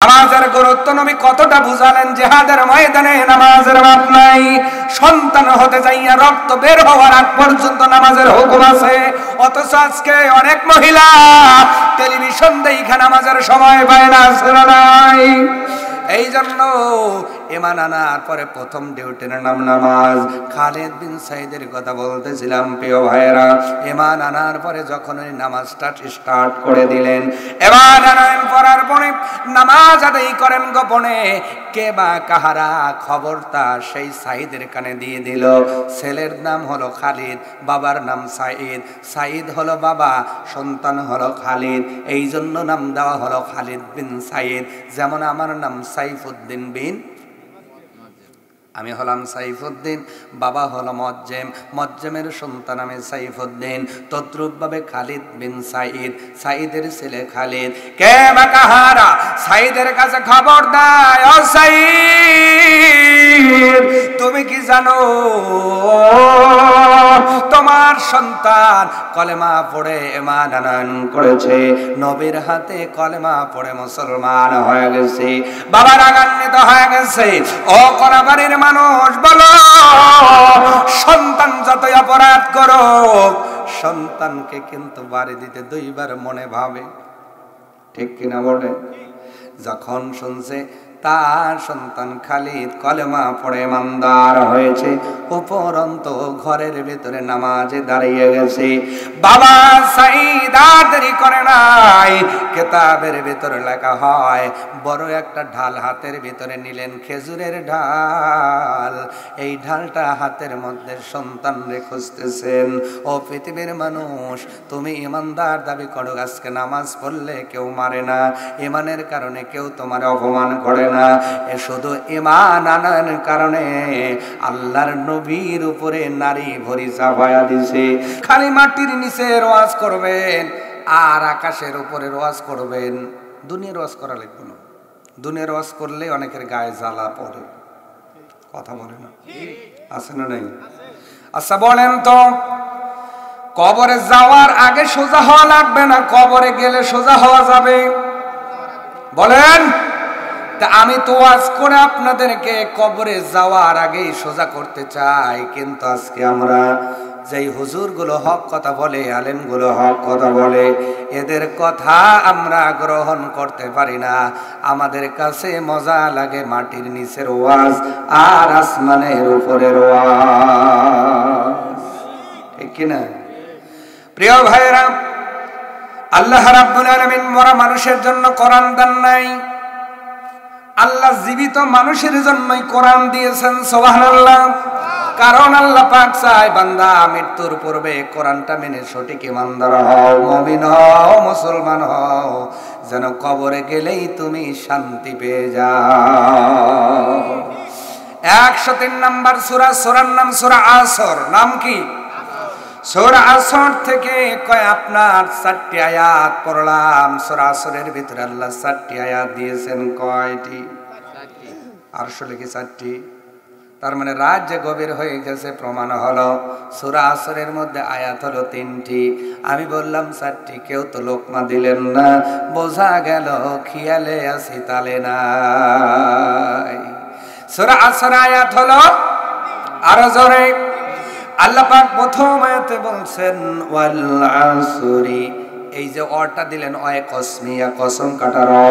নামাজের গুরুত্ব নবী কতটা বুঝালেন, জিহাদের ময়দানে নামাজের মাপ নাই। সন্তান হতে যাইয়া রক্ত বের হওয়ার আগ পর্যন্ত নামাজের হুকুম আছে। অথচ আজকে অনেক মহিলা টেলিভিশন দেখে নামাজের সময় পায় না, নাই। এই জন্য ঈমান আনার পরে প্রথম ডিউটির নাম নামাজ। খালিদ বিন সাইদের কথা বলতেছিলাম প্রিয় ভাইয়েরা। ঈমান আনার পরে যখন ওই নামাজটা স্টার্ট করে দিলেন, ঈমান আনার পরার পরে নামাজ আদায় করেন গোপনে। কে বা কাহারা খবরটা সেই সাইদের কানে দিয়ে দিল। ছেলের নাম হলো খালিদ, বাবার নাম সাইদ। সাইদ হলো বাবা, সন্তান হলো খালিদ, এই জন্য নাম দেওয়া হলো খালিদ বিন সাইদ। যেমন আমার নাম সাইফুদ্দিন বিন, আমি হলাম সাইফুদ্দিন, বাবা হলো মজ্জেম, মজ্জেমের সন্তান আমি সাইফুদ্দিন। তদ্রূপভাবে খালিদ বিন সাইদ, সাইদের ছেলে খালিদ। কে বা কাহারা সাইদের কাছে খবর দেয়, ও সাইদ তুমি কি জানো তোমার সন্তান কলেমা পড়ে ঈমান আনয়ন করেছে, নবীর হাতে কলেমা পড়ে মুসলমান হয়ে গেছে, বাবা রাগান্বিত হয়ে গেছে। ও কোরবানির মানুষ বলো, সন্তান যতই অপরাধ করো, সন্তানকে কিন্তু বাড়ি দিতে দুইবার মনে ভাবে, ঠিক কিনা বলে? যখন শুনছে তার সন্তান খালিদ কলেমা পড়ে ইমানদার হয়েছে, উপরন্ত ঘরের ভিতরে নামাজে দাঁড়িয়ে গেছে, বাবা সাইদ আর দেরি করে নাই। কিতাবের ভিতরে লেখা হয়, বড় একটা ঢাল হাতের ভিতরে নিলেন, খেজুরের ঢাল। এই ঢালটা হাতের মধ্যে সন্তান রে খুঁজতেছেন। ও পৃথিবীর মানুষ, তুমি ইমানদার দাবি করো, আজকে নামাজ পড়লে কেউ মারে না, ইমানের কারণে কেউ তোমার অপমান করে না, এ শুধু ঈমান আনার কারণে আল্লাহর নবীর উপরে নারী ভরি চাপায়া দিছে। খালি মাটির নিচে ওয়াজ করবেন আর আকাশের উপরে ওয়াজ করবেন, দুনিয়ার ওয়াজ করা লাগবে না। দুনিয়ার ওয়াজ করলে অনেকের গায়ে জ্বালা পড়ে, কথা বলে না, আছে না নাই? আচ্ছা বলেন তো, কবরে যাওয়ার আগে সোজা হওয়া লাগবে না কবরে গেলে সোজা হওয়া যাবে? বলেন। তা আমি তো ওয়াজ করে আপনাদেরকে কবরে যাওয়ার আগেই সোজা করতে চাই, কিন্তু আজকে আমরা যেই হুজুরগুলো হক কথা বলে, আলেমগুলো হক কথা বলে, এদের কথা আমরা গ্রহণ করতে পারি না। আমাদের কাছে মজা লাগে মাটির নিচের ওয়াজ আর আসমানের উপরের ওয়াজ, ঠিক কিনা? প্রিয় ভাইরা, আল্লাহ রাব্বুল আলামিন মরা মানুষের জন্য কোরআন দেন নাই, আল্লাহ জীবিত মানুষের জন্যই কোরআন দিয়েছেন, সুবহানাল্লাহ। কারণ আল্লাহ পাক চায় বান্দা মৃত্যুর পূর্বে কোরআনটা মেনে সঠিক ঈমানদার হও, মুমিন হও, মুসলমান হও, যেন কবরে গেলেই তুমি শান্তি পেয়ে যাও। 103 নম্বর সূরা, সূরার নাম সূরা আসর। নাম কি? সূরা আসর থেকে আপনার 4টি আয়াত পড়লাম। সূরা আসরের ভিতরে আল্লাহ 4টি আয়াত দিয়েছেন। কয়টি? আসলে কি 4টি? তার মানে রাত যে গভীর হয়ে গেছে প্রমাণ হলো সূরা আসরের মধ্যে আয়াত হলো 3টি। আমি বললাম 4টি, কেউ তো লোকমা দিলেন না, বোঝা গেল খেয়ালে আসি তালে নাই। সূরা আসর আয়াত হলো, আরো জোরে আল্লাহ পাক প্রথম আয়াতে বলছেন ওয়াল আসরি, এই যে অটা দিলেন অয় কসমিয়া, কসম কাটার অ।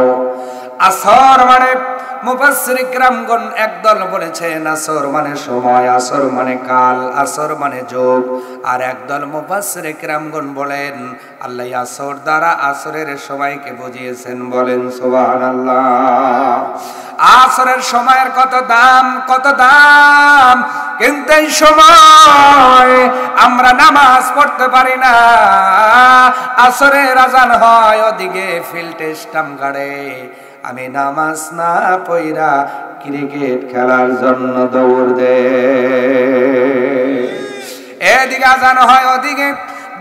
আসর মানে মুফাসসির কিরামগণ একদল বলেছেন আসর মানে সময়, আসর মানে কাল, আসর মানে যুগ। আর একদল মুফাসসির কিরামগণ বলেন আল্লাহ আসর দ্বারা আসরের সময়কে বুঝিয়েছেন, বলেন সুবহানাল্লাহ। আসরের সময়ের কত দাম, কত দাম, কিন্তু এই সময় আমরা নামাজ পড়তে পারি না। আসরের আজান হয় ওদিকে ফিল্ড স্টাম্প গাড়ে, আমি নামাজ না পড়া ক্রিকেট খেলার জন্য দৌড় দে। এদিকে আজান হয়, ওদিকে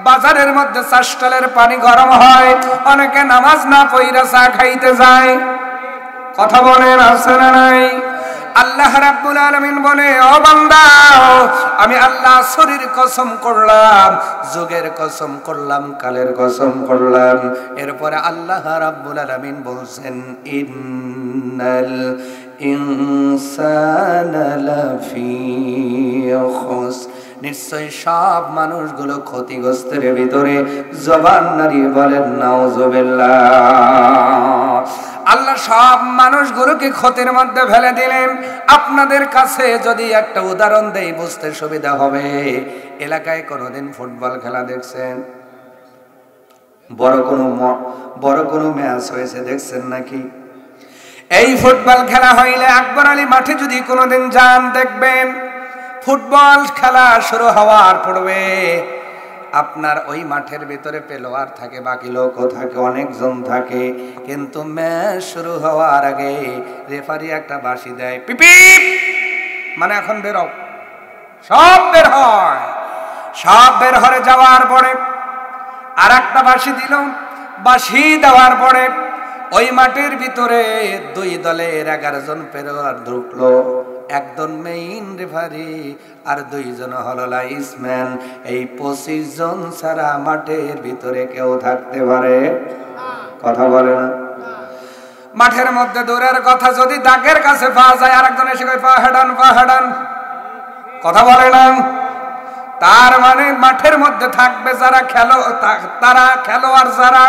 বাজারের মধ্যে চা স্টলের পানি গরম হয়, অনেকে নামাজ না পড়া চা খাইতে যায়, কথা বলেন, আছে না নাই? আল্লাহ রাব্বুল আলামিন বলে, ও বান্দা, আমি আল্লাহ শরীর কসম করলাম, যুগের কসম করলাম, কালের কসম করলাম। এরপরে আল্লাহ রাব্বুল আলামিন বলছেন, ইন্নাল ইনসানা লাফি খুসর, নিশ্চয় সব মানুষগুলো ক্ষতিগ্রস্তের ভিতরে। জবান নাড়িয়ে বলেন নাউজুবিল্লাহ। আল্লাহ সব মানুষগুলোকে ক্ষতির মধ্যে ফেলে দিলেন। আপনাদের কাছে যদি একটা উদাহরণ দেই বুঝতে সুবিধা হবে। এলাকায় কোনোদিন ফুটবল খেলা দেখছেন? বড় কোনো ম্যাচ হয়েছে দেখছেন নাকি? এই ফুটবল খেলা হইলে আকবর আলী মাঠে যদি কোনোদিন যান, দেখবেন ফুটবল খেলা শুরু হওয়ার পূর্বে আপনার ওই মাঠের ভিতরে পেলোয়ার থাকে, বাকি লোকও থাকে, অনেকজন থাকে, কিন্তু ম্যাচ শুরু হওয়ার আগে রেফারি একটা বাঁশি দেয়, পিপিপ, মানে এখন বেরো, সব বের হয়। সব বের হয়ে যাওয়ার পরে আর একটা বাঁশি দিল। বাঁশি দেওয়ার পরে ওই মাঠের ভিতরে দুই দলের 11 জন পেলোয়ার ঢুকলো, একজন মেইন রেফারি আর 2 জন হলো লাইসম্যান। এই 25 জন ছাড়া মাঠের ভিতরে কেউ থাকতে পারে? কথা বলে না। মাঠের মধ্যে দৌড়ের কথা, যদি দাগের কাছে পাওয়া যায় আরেকজন এসে কয় পা হেডান, পা হেডান, কথা বলে না। তার মানে মাঠের মধ্যে থাকবে যারা তারা খেলোয়াড়, যারা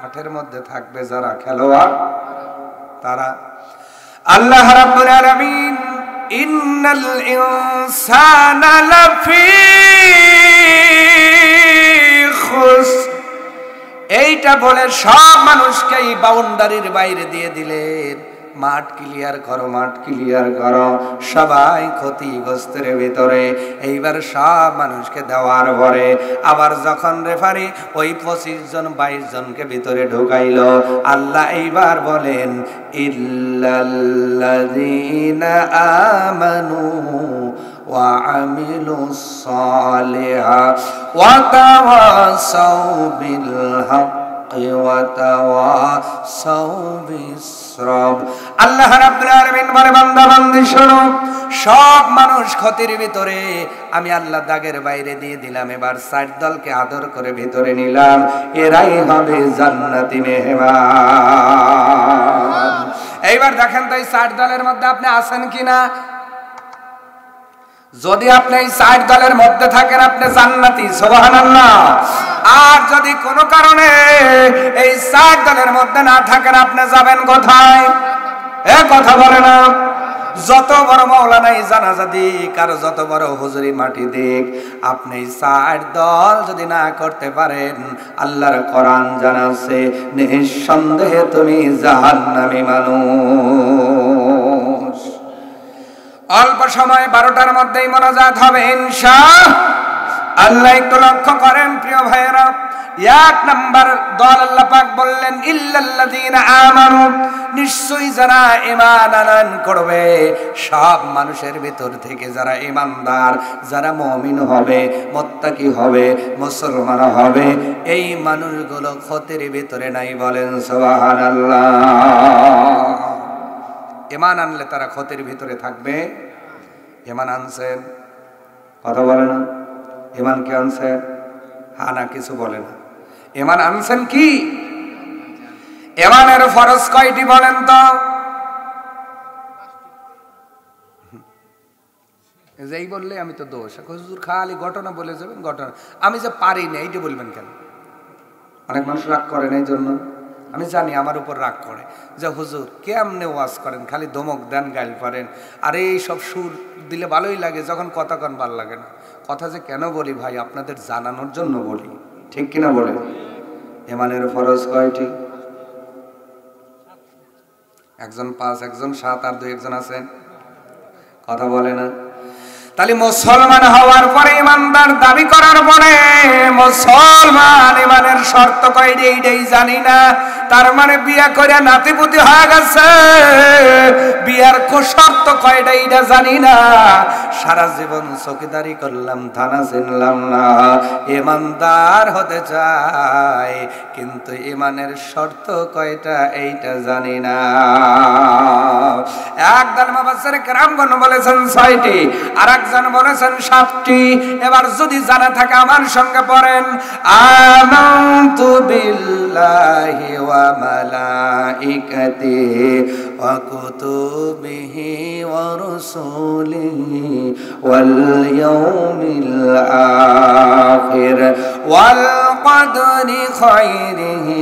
মাঠের মধ্যে থাকবে যারা খেলোয়াড় তারা। আল্লাহ রাব্বুল আলামিন ইন্নাল ইনসানা লাফি খুসর এইটা বলে সব মানুষকেই বাউন্ডারির বাইরে দিয়ে দিলেন। মাঠ ক্লিয়ার করো, মাঠ ক্লিয়ার করো, সবাই ক্ষতিগ্রস্তের ভিতরে। এইবার সব মানুষকে দেওয়ার পরে আবার যখন রেফারি ওই 25 জন 22 জনকে ভিতরে ঢুকাইল, আল্লাহ এইবার বলেন, ইল্লাল্লাযীনা আমানু ওয়া আমিলুস সালিহাত ওয়া তাওয়াসাউ বিল হাক্কি ওয়া তাওয়াসাউ বিস সবর। আল্লাহ রাব্বুল আলামিন বলে, বান্দা বান্দি শোনো, সব মানুষ ক্ষতির ভিতরে, আমি আল্লাহ দাগের বাইরে দিয়ে দিলাম। এবার 4 দলকে আদর করে ভিতরে নিলাম, এরাই হবে জান্নাতি মেহমান। এইবার দেখেন তো এই 4 দলের মধ্যে আপনি আছেন কিনা। যদি আপনি এই 4 দলের মধ্যে থাকেন আপনি জান্নাতি, সুবহানাল্লাহ। আর যদি কোনো কারণে এই 4 দলের মধ্যে না থাকেন আপনি যাবেন কোথায়? এ কথা বলে না। যত বড় মাওলানাই জানাজা দিক আর যত বড় হুজুরি মাটি দিক, আপনি 4 দল যদি না করতে পারেন, আল্লাহর কোরআন জানাচ্ছে নিঃসন্দেহে তুমি জাহান্নামী মানুষ। অল্প সময় 12টার মধ্যেই মোনাজাত হবে ইনশাআল্লাহ। একটু লক্ষ্য করেন প্রিয় ভাইয়েরা, 1 নাম্বার দল আল্লাহ পাক বললেন ইল্লাল্লাযীনা আমানু, নিশ্চয়ই যারা ঈমান আনয়ন করবে। সব মানুষের ভিতর থেকে যারা ঈমানদার, যারা মুমিন হবে, মুত্তাকি হবে, মুসলমান হবে, এই মানুষগুলো ক্ষতির ভিতরে নাই, বলেন সুবহানাল্লাহ। ঈমান আনলে তারা ক্ষতির ভিতরে থাকবে। ঈমান আনছেন? কথা বলে না। ঈমান কি আনছেন? হ্যাঁ না কিছু বলে না। ঈমান আনছেন কি? ঈমানের ফরজ কয়টি বলেন তো? যেই বললে আমি তো দোষ, হুজুর খালি ঘটনা বলে যাবেন, ঘটনা আমি যে পারি না এইটা বলবেন কেন? অনেক মানুষ রাগ করেন এই জন্য। আমি জানি আমার উপর রাগ করে যে হুজুর কেমনে ওয়াজ করেন, খালি ধমক দেন, গাইল পারেন, আরে এই সব সুর দিলে ভালোই লাগে, যখন কথা কন ভালো লাগে না। কথা যে কেন বলি ভাই, আপনাদের জানানোর জন্য বলি, ঠিক কিনা বলে? ঈমানের ফরজ কয়টি? একজন 5, একজন 7, আর 2 একজন আছেন, কথা বলে না। তাহলে মুসলমান হওয়ার পরে, ইমানদার দাবি করার পরে মুসলমান ইমানের শর্ত কয়টা এইটাই জানি না, তার মানে বিয়া করে নাতিপুতি হয়ে গেছে, বিয়ার শর্ত কয়টা এইটা জানি না, সারা জীবন চৌকিদারি করলাম, থানা চিনলাম না, ইমানদার হতে চাই কিন্তু ইমানের শর্ত কয়টা এইটা জানি না। একদল মুফাসসির কেরামগণ বলেছেন 6টি, আর একজন বলেছেন 7টি। এবার যদি জানা থাকে আমার সঙ্গে পড়েন, আমানতু বিল্লাহি ওয়া মালাইকাতিহি ওয়া কুতুবিহি ওয়া রুসুলিহি ওয়াল ইয়াউমিল আখির ওয়াল কদরি খাইরিহি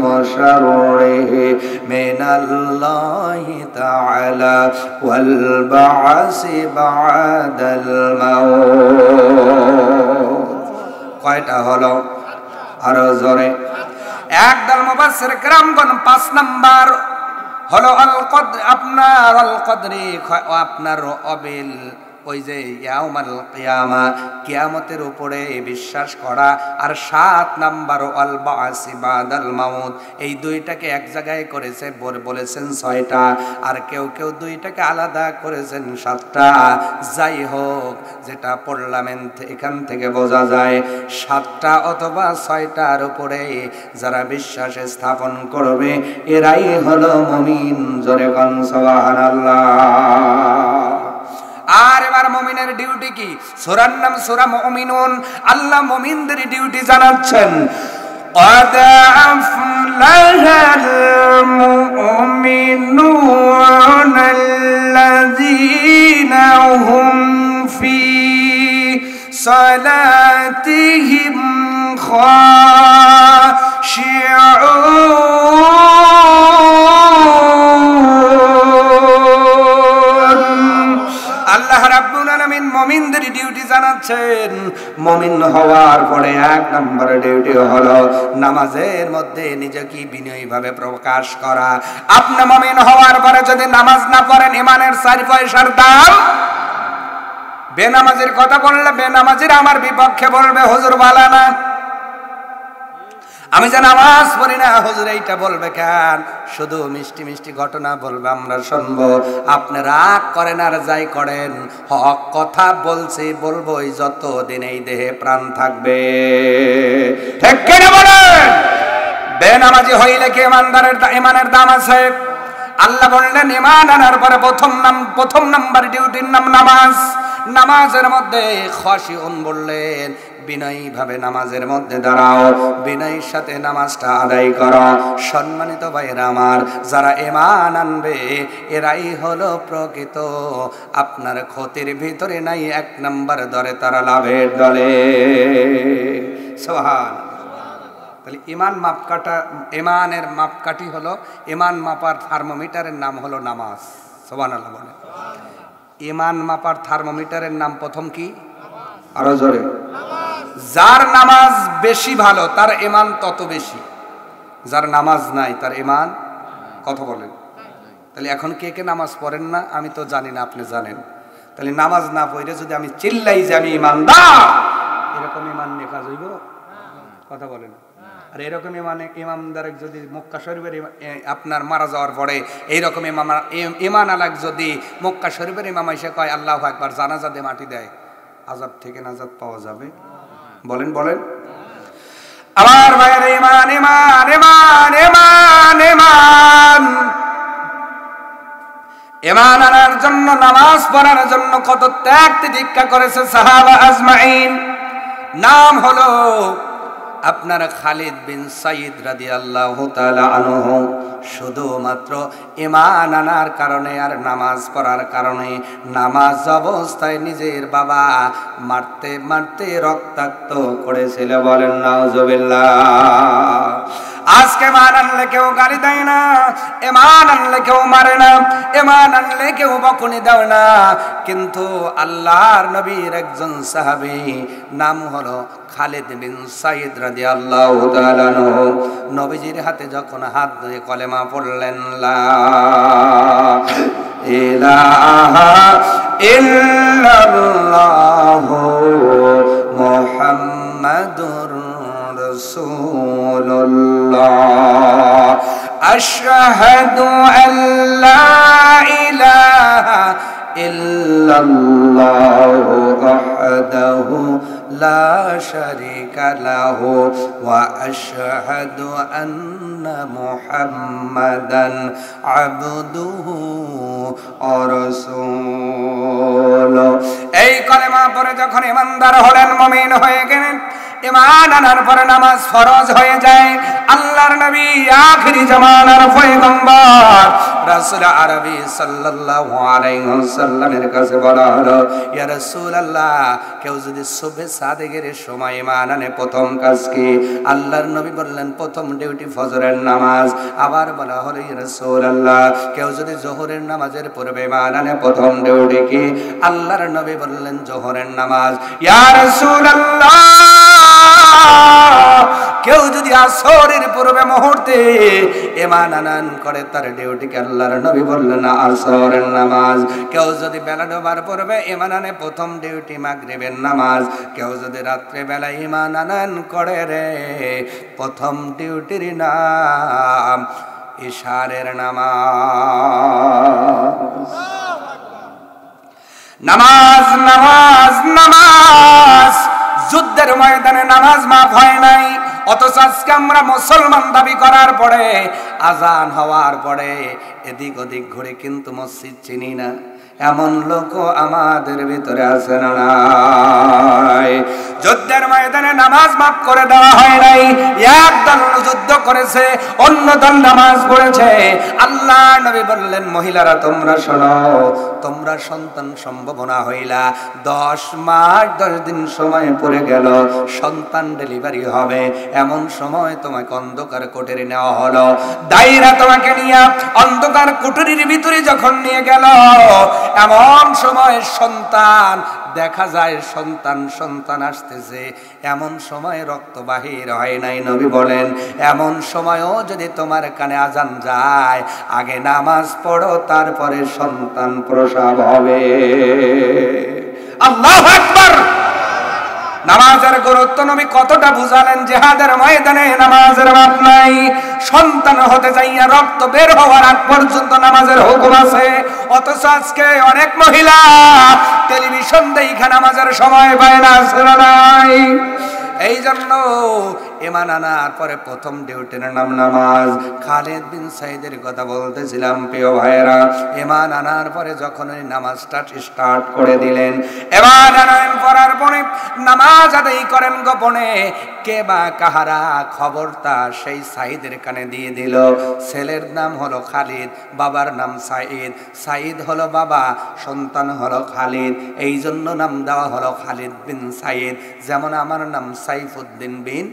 ওয়া শাররিহি মিনাল্লাহি তাআলা ওয়াল বা'সি বা'দাল মাউত। কয়টা হলো? আরো জোরে। একদল মুফাসসির কেরামগণ 5 নাম্বার হলো আল কদর, আপনার আল কদরি, আপনার অবিল, ওই যে ইয়াউমাল কিয়ামা, কিয়ামতের উপরে বিশ্বাস করা। আর 7 নাম্বার আল বা'সি বাদাল মাউত। এই দুইটাকে এক জায়গায় করেছে বলেছেন 6টা, আর কেউ কেউ দুইটাকে আলাদা করেছেন 7টা। যাই হোক, যেটা পড়লাম এখান থেকে বোঝা যায় 7টা অথবা 6টার উপরে যারা বিশ্বাস স্থাপন করবে এরাই হলো মুমিন। জোরে কোন সুবহানাল্লাহ। আর এবার মুমিনের ডিউটি কি? সূরার নাম সূরা মুমিনুন। আল্লাহ মুমিনদের ডিউটি জানাচ্ছেন, قد أفلح المؤمنون الذين هم في صلاتهم خاشعون। আল্লাহ রাব্বুল আলামিন মুমিনদের ডিউটি জানাচ্ছেন। মুমিন হওয়ার পরে 1 নম্বর ডিউটি হলো নামাজের মধ্যে নিজেকে বিনয়ীভাবে প্রকাশ করা। আপনি মুমিন হওয়ার পরে যদি নামাজ না পড়েন, ইমানের 4 পয়সার দাম। বেনামাজির কথা বললে বেনামাজির আমার বিপক্ষে বলবে, হুজুর ভালো না, আমি যে নামাজ পড়ি না, হুজুর এইটা বলবে কেন? শুধু মিষ্টি মিষ্টি ঘটনা বলবে, আমরা শুনবো। আপনি রাগ করেন আর যাই করেন, হক কথা বলছি বলবোই যতদিন এই দেহে প্রাণ থাকবে। ঠিক কিনা বলেন? বেনামাজি হইলে কি ইমানের দাম আছে? আল্লাহ বললেন ঈমান আনার পরে প্রথম নাম্বার ডিউটির নাম নামাজ। নামাজের মধ্যে খাশিউন বললেন, বিনয়ীভাবে নামাজের মধ্যে দাঁড়াও, বিনয়ের সাথে নামাজটা আদায় করো। সম্মানিত ভাইরা আমার, যারা ঈমান আনবে এরাই হলো প্রকৃত আপনার ক্ষতির ভিতরে নাই 1 নাম্বার দরে, তারা লাভের দলে। সুবহানাল্লাহ। তাহলে ইমানের মাপকাঠি হলো, ইমান মাপার থার্মোমিটারের নাম হলো নামাজ। সুবহানাল্লাহ বলে। ইমান মাপার থার্মোমিটারের নাম প্রথম কি? আরো জোরে। যার নামাজ বেশি ভালো তার ইমান তত বেশি, যার নামাজ নাই তার ইমান কত বলেন? তাহলে এখন কে কে নামাজ পড়েন না আমি তো জানি না, আপনি জানেন। তাহলে নামাজ না পড়ে যদি আমি চিল্লাই যে আমি ইমানদার, এরকম ইমান নেকাজ হইব? কথা বলেন। আর এরকম ইমানদার যদি মক্কা শরীফের আপনার মারা যাওয়ার পরে এইরকম ইমান আলাক যদি মক্কা শরীফের ইমাম এসে কয় আল্লাহু আকবার, জানাজা দিয়ে মাটি দেয়, আযাব থেকে নাজাত পাওয়া যাবে? বলেন বলেন। আমার ভাইয়ের ইমান ইমান ইমান ইমান ইমান ইমান আনার জন্য, নামাজ পড়ার জন্য কত ত্যাগ তিতিক্ষা করেছে সাহাবা আজমাইন। নাম হলো আপনার খালিদ বিন সাইদ রাদিয়াল্লাহু তাআলা আনহু। শুধুমাত্র ঈমান আনার কারণে আর নামাজ পড়ার কারণে নামাজ অবস্থায় নিজের বাবা মারতে মারতে রক্তাক্ত করেছিল। বলেন নাউজুবিল্লাহ। আজকে ঈমান আনলে কেউ গালি দেয় না, ঈমান আনলে কেউ মারে না, ঈমান আনলে কেউ বকুনি দেয় না। কিন্তু আল্লাহর নবীর একজন সাহাবী, নাম হলো খালিদ বিন সাইদ রাদিয়াল্লাহু তাআলা আনহু, নবীজির হাতে যখন হাত ধরে কলেমা পড়লেন, লা ইলাহা ইল্লা ইল্লাল্লাহু মুহাম্মাদুর রাসূলুল্লাহ আশহাদু আল্লা ইলাহা ইল্লাল্লাহু ওয়াহদাহু লা শারীকা লাহু ওয়া আশহাদু আন্না মুহাম্মাদান আবদুহু ওয়া রাসূলুহু। এই কালেমা পড়ে যখন ঈমানদার হলেন, মুমিন হয়ে গেলেন, ঈমান আনার পরে নামাজ ফরজ হয়ে যায়। আল্লাহর নবী আখিরি জামানার পয়গম্বর রাসূল আরবি সাল্লাল্লাহু আলাইহি ওয়াসাল্লামের কাছে বলা হলো, ইয়া রাসূলুল্লাহ, কেউ যদি সুবহে সাদেকের সময় ঈমান আনে প্রথম কাজ কি? আল্লাহর নবী বললেন, প্রথম ডিউটি ফজরের নামাজ। আবার বলা হলো, ইয়া রাসূলুল্লাহ, কেউ যদি যোহরের নামাজের পূর্বে ঈমান আনে প্রথম ডিউটি কি? আল্লাহর নবী বললেন, যোহরের নামাজ। ইয়া রাসূলুল্লাহ, কেউ যদি আসরের পূর্বে মুহূর্তে ঈমান আনয়ন করে তার ডিউটিকে আল্লাহর নবী বললেন আসরের নামাজ। কেউ যদি বেলা ডোবার পূর্বে ঈমান আনে প্রথম ডিউটি মাগরিবের নামাজ। কেউ যদি রাত্রে বেলা ঈমান আনয়ন করে রে প্রথম ডিউটির নাম ইশারের নামাজ। নামাজ নামাজ নামাজ, যুদ্ধের ময়দানে নামাজ মাফ হয় নাই, অথচ আজকে আমরা মুসলমান দাবি করার পরে, আজান হওয়ার পরে এদিক ওদিক ঘুরে কিন্তু মসজিদ চিনি না, এমন লোক আমাদের ভিতরে আছে না নাই? যুদ্ধের ময়দানে নামাজ মাফ করে দেওয়া হয় নাই, এক দল যুদ্ধ করেছে, অন্য দল নামাজ পড়েছে। আল্লাহ নবী বললেন, মহিলারা তোমরা শোনো, তোমরা সন্তান সম্ভাবনা হইলা, 10 মাস 10 দিন সময় পড়ে গেল, সন্তান ডেলিভারি হবে, এমন সময় তোমাকে অন্ধকার কোঠরি নেওয়া হলো। দায়ীরা তোমাকে নিয়ে অন্ধকার কোঠরির ভিতরে যখন নিয়ে গেল, এমন সময় সন্তান দেখা যায়, সন্তান আসতেছে, এমন সময় রক্ত বাহির হয় নাই। নবী বলেন, এমন সময়ও যদি তোমার কানে আজান যায়, আগে নামাজ পড়ো, তারপরে সন্তান প্রসব হবে। আল্লাহু আকবার। নামাজের গুরুত্ব নবী কতটা বুঝালেন। জিহাদের ময়দানে নামাজের মাপ নাই, সন্তান হতে যাইয়া রক্ত বের হওয়ার আগ পর্যন্ত নামাজের হুকুম আছে। অথচ আজকে অনেক মহিলা টেলিভিশন দেখে নামাজের সময় পায় না, নাই। এই জন্য ঈমান আনার পরে প্রথম ডিউটির নাম নামাজ। খালিদ বিন সাইদের কথা বলতেছিলাম প্রিয় ভাইয়েরা। ঈমান আনার পরে যখন ওই নামাজটা স্টার্ট করে দিলেন, ঈমান আনার পরার পরে নামাজ আদায় করেন গোপনে, কে বা কাহারা খবরটা সেই সাইদের কানে দিয়ে দিল। ছেলের নাম হলো খালিদ, বাবার নাম সাইদ। সাইদ হলো বাবা, সন্তান হলো খালিদ, এই জন্য নাম দেওয়া হলো খালিদ বিন সাইদ। যেমন আমার নাম সাইফুদ্দিন বিন,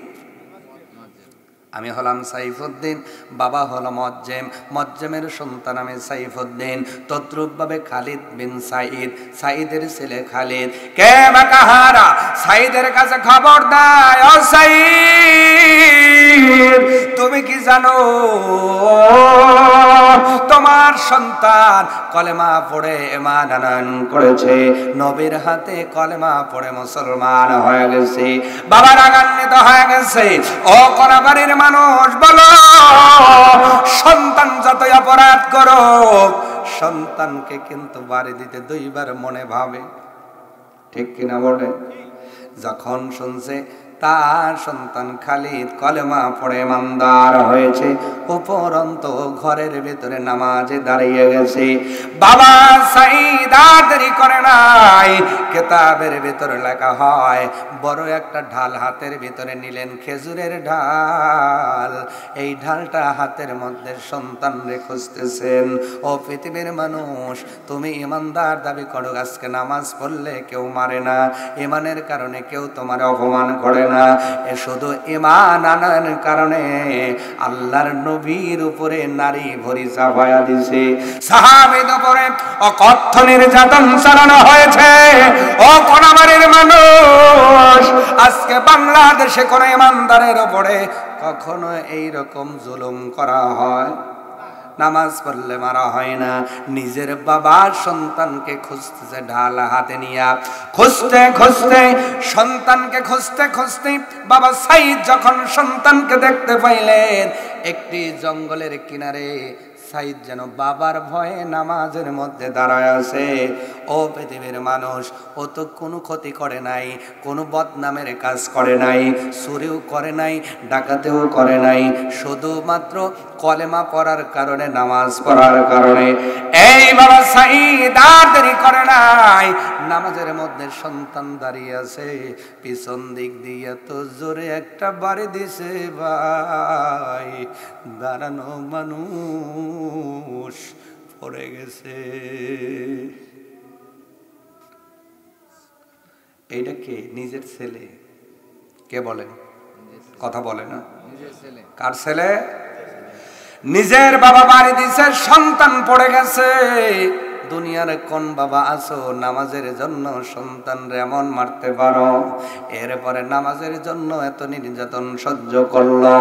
আমি হলাম সাইফুদ্দিন, বাবা হলো মজ্জেম, মজ্জেমের সন্তান আমি সাইফুদ্দিন। তদ্রূপভাবে খালিদ বিন সাইদ, সাইদের ছেলে খালিদ। কে বা কাহারা সাইদের কাছে খবর দেয়, ও সাইদ, তুমি কি জানো তোমার সন্তান কলেমা পড়ে ঈমান আনয়ন করেছে, নবীর হাতে কলেমা পড়ে মুসলমান হয়ে গেছে, বাবা রাগান্বিত হয়ে গেছে। ও কোনাবাড়ির মানুষ, বলো, সন্তান যতই অপরাধ করো, সন্তানকে কিন্তু বাড়ি দিতে 2 বার মনে ভাবে, ঠিক কিনা বলে? যখন শুনছে তার সন্তান খালিদ কলেমা পড়ে ইমানদার হয়েছে, উপরন্ত ঘরের ভিতরে নামাজে দাঁড়িয়ে গেছে, বাবা সাইদ আর দেরি করে নাই। কিতাবের ভিতরে লেখা হয়, বড় একটা ঢাল হাতের ভিতরে নিলেন, খেজুরের ঢাল। এই ঢালটা হাতের মধ্যে সন্তান রে খুঁজতেছেন। ও পৃথিবীর মানুষ, তুমি ইমানদার দাবি করো, আজকে নামাজ পড়লে কেউ মারে না, ইমানের কারণে কেউ তোমার অপমান করে না, এ শুধু ঈমান আনার কারণে আল্লাহর নবীর উপরে নারী ভরি চাপায়া দিছে, সাহাবীদের উপরে অকথ্য নির্যাতন চালানো হয়েছে। ও কোনাবাড়ির মানুষ, আজকে বাংলাদেশে কোন ঈমানদারের উপরে কখনো এই রকম জুলুম করা হয় নামাজ পড়লে মারা হয় না। নিজের বাবার সন্তানকে খুঁজতেছে ঢাল হাতে নিয়ে, খুঁজতে খুঁজতে সন্তানকে খুঁজতে খুঁজতে বাবা সাইদ যখন সন্তানকে দেখতে পাইলেন একটি জঙ্গলের কিনারে, সাইদ যেন বাবার ভয়ে নামাজের মধ্যে দাঁড়ায় আছে। ও পৃথিবীর মানুষ, ও তো কোনো ক্ষতি করে নাই, কোনো বদনামের কাজ করে নাই, চুরিও করে নাই, ডাকাতেও করে নাই, শুধুমাত্র কলেমা পড়ার কারণে, নামাজ পড়ার কারণে। এই বাবা সাইদ আর দেরি করে নাই, নামাজের মধ্যে সন্তান দাঁড়িয়ে আছে, পিছন দিক দিয়ে তো জোরে একটা বাড়ি দিছে ভাই, দাঁড়ানো মানুষ পড়ে গেছে। এইটা কে? নিজের ছেলে। কে বলেন? কথা বলে না। কার ছেলে? নিজের বাবা বাড়ি দিছে, সন্তান পড়ে গেছে। দুনিয়ার কোন বাবা আছো নামাজের জন্য সন্তানরে এমন মারতে পারো? এরপরে নামাজের জন্য এত নির্যাতন সহ্য করলো,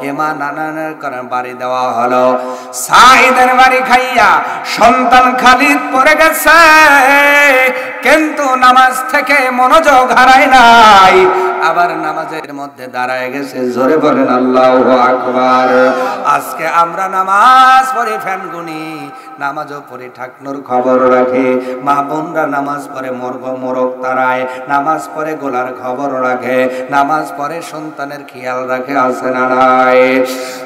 এমা নানানের কারণে বাড়ি দেওয়া হলো। সাইদের বাড়ি খাইয়া সন্তান খালিদ পড়ে গেছে, কিন্তু নামাজ থেকে মনোযোগ হারায় নাই, আবার নামাজের মধ্যে দাঁড়ায় গেছে। জোরে বলেন আল্লাহু আকবার। আজকে আমরা নামাজ পড়ি ফ্যান গুনি, নামাজও পড়ি ঠাকনুর খবর রাখে, মা বোনরা নামাজ পড়ে মোরগ তারায়, নামাজ পড়ে গোলার খবর রাখে, নামাজ পড়ে সন্তানের খেয়াল রাখে, আছে না নাই?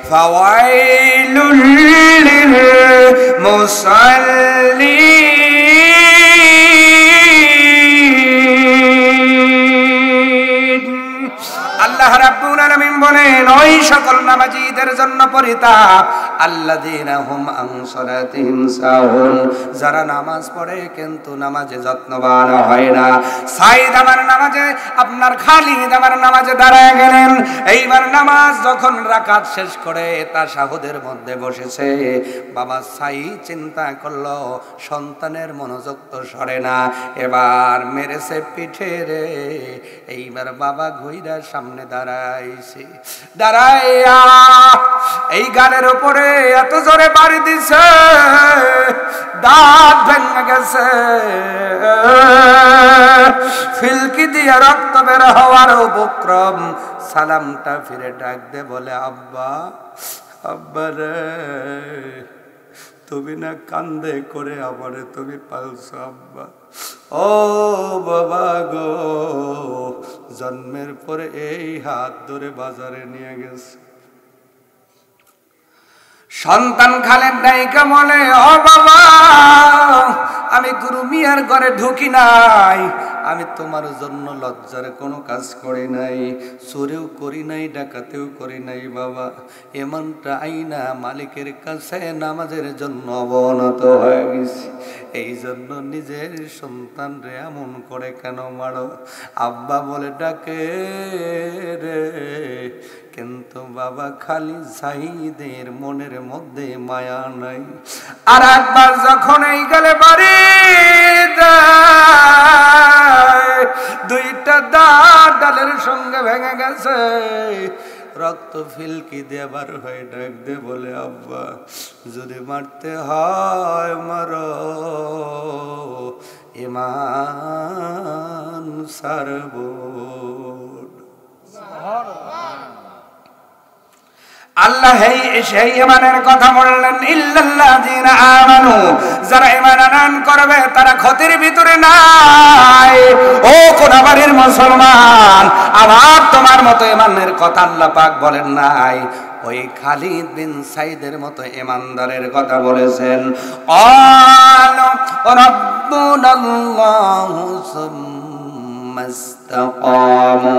ফাওয়াইলুল লিল মুসাল্লিন। আল্লাহ রাব্বুল আলামিন বলেন, ওই সকল নামাজীদের জন্য পরিতাপ, আল্লাযীনা হুম আন সালাতিহিম সাহুন, যারা নামাজ পড়ে কিন্তু নামাজে যত্নবান হয় না। সাইদ আমার নামাজে, আপনার খালিদ আমার নামাজে দাঁড়ায় গেলেন। এইবার নামাজ যখন রাকাত শেষ করে তাশাহুদের মধ্যে বসেছে, বাবা সাইদ চিন্তা করলো সন্তানের মনোযোগ তো সরে না, এবার মেরেছে পিঠে রে। এইবার বাবা ঘুইরা সামনে দাঁড়াইছে, দাঁড়াইয়া এই গালের উপরে এত জোরে বাড়ি দিছে, দাঁত ভেঙে গেছে, ফিলকি দিয়ে রক্ত বের হওয়ার উপক্রম। সালামটা ফিরে ডাক দে বলে, আব্বা, আব্বা রে, তুমি না কান্দে করে আমারে তুমি পালছো আব্বা। ও বাবা গো, জন্মের পরে এই হাত ধরে বাজারে নিয়ে গেছে। সন্তান খালেদ নাইকা বলে, ও বাবা, আমি গুরু মিয়ার ঘরে ঢুকি নাই, আমি তোমার জন্য লজ্জার কোনো কাজ করি নাই, চোরেও করি নাই, ডাকাতেও করি নাই বাবা। এমনটা আইনা মালিকের কাছে নামাজের জন্য অবনত হয়ে গেছি, এই জন্য নিজের সন্তান রে এমন করে কেন মারো? আব্বা বলে ডাকে রে, কিন্তু বাবা খালি সাইদের মনের মধ্যে মায়া নাই। আর একবার যখন এই গেলে বাড়ি দুইটা দাঁত ডালের সঙ্গে ভেঙে গেছে, রক্ত ফিলকি দিয়ে বার হয়ে ডাক দে বলে, আব্বা যদি মারতে হয় মারো, ইমান সারব। আল্লাহ সেই ঈমানের কথা বললেন, ইল্লাল্লাযীনা আমানু, যারা ঈমান আনয়ন করবে তারা ক্ষতির ভিতরে নাই। ও কোনাবাড়ির মুসলমান, আমার তোমার মতো ঈমানের কথা আল্লাহ পাক বলেন নাই, ওই খালিদ বিন সাইদের মতো ঈমানদারের কথা বলেছেন। ক্বালু রাব্বুনাল্লাহু সুম্মা ইসতাকামু,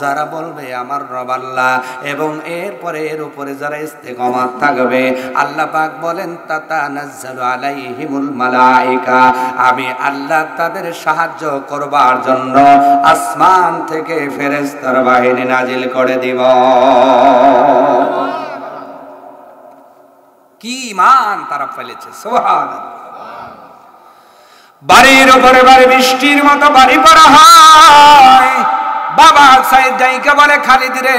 যারা বলবে আমার রব আল্লাহ এবং এরপরে এর উপরে যারা ইস্তেকামাত থাকবে, আল্লাহ পাক বলেন তাতানাজ্জালু আলাইহিমুল মালায়েকা, আমি আল্লাহ তাদের সাহায্য করবার জন্য আসমান থেকে ফেরেশতার বাহিনী নাজিল করে দিব। কি ঈমান তারা ফেলেছে, সুবহানাল্লাহ। বাড়ির উপরে বাড়ি বৃষ্টির মতো বাড়ি পড়া হয়। বাবা সাইদ যাইকে বলে, খালিদ রে,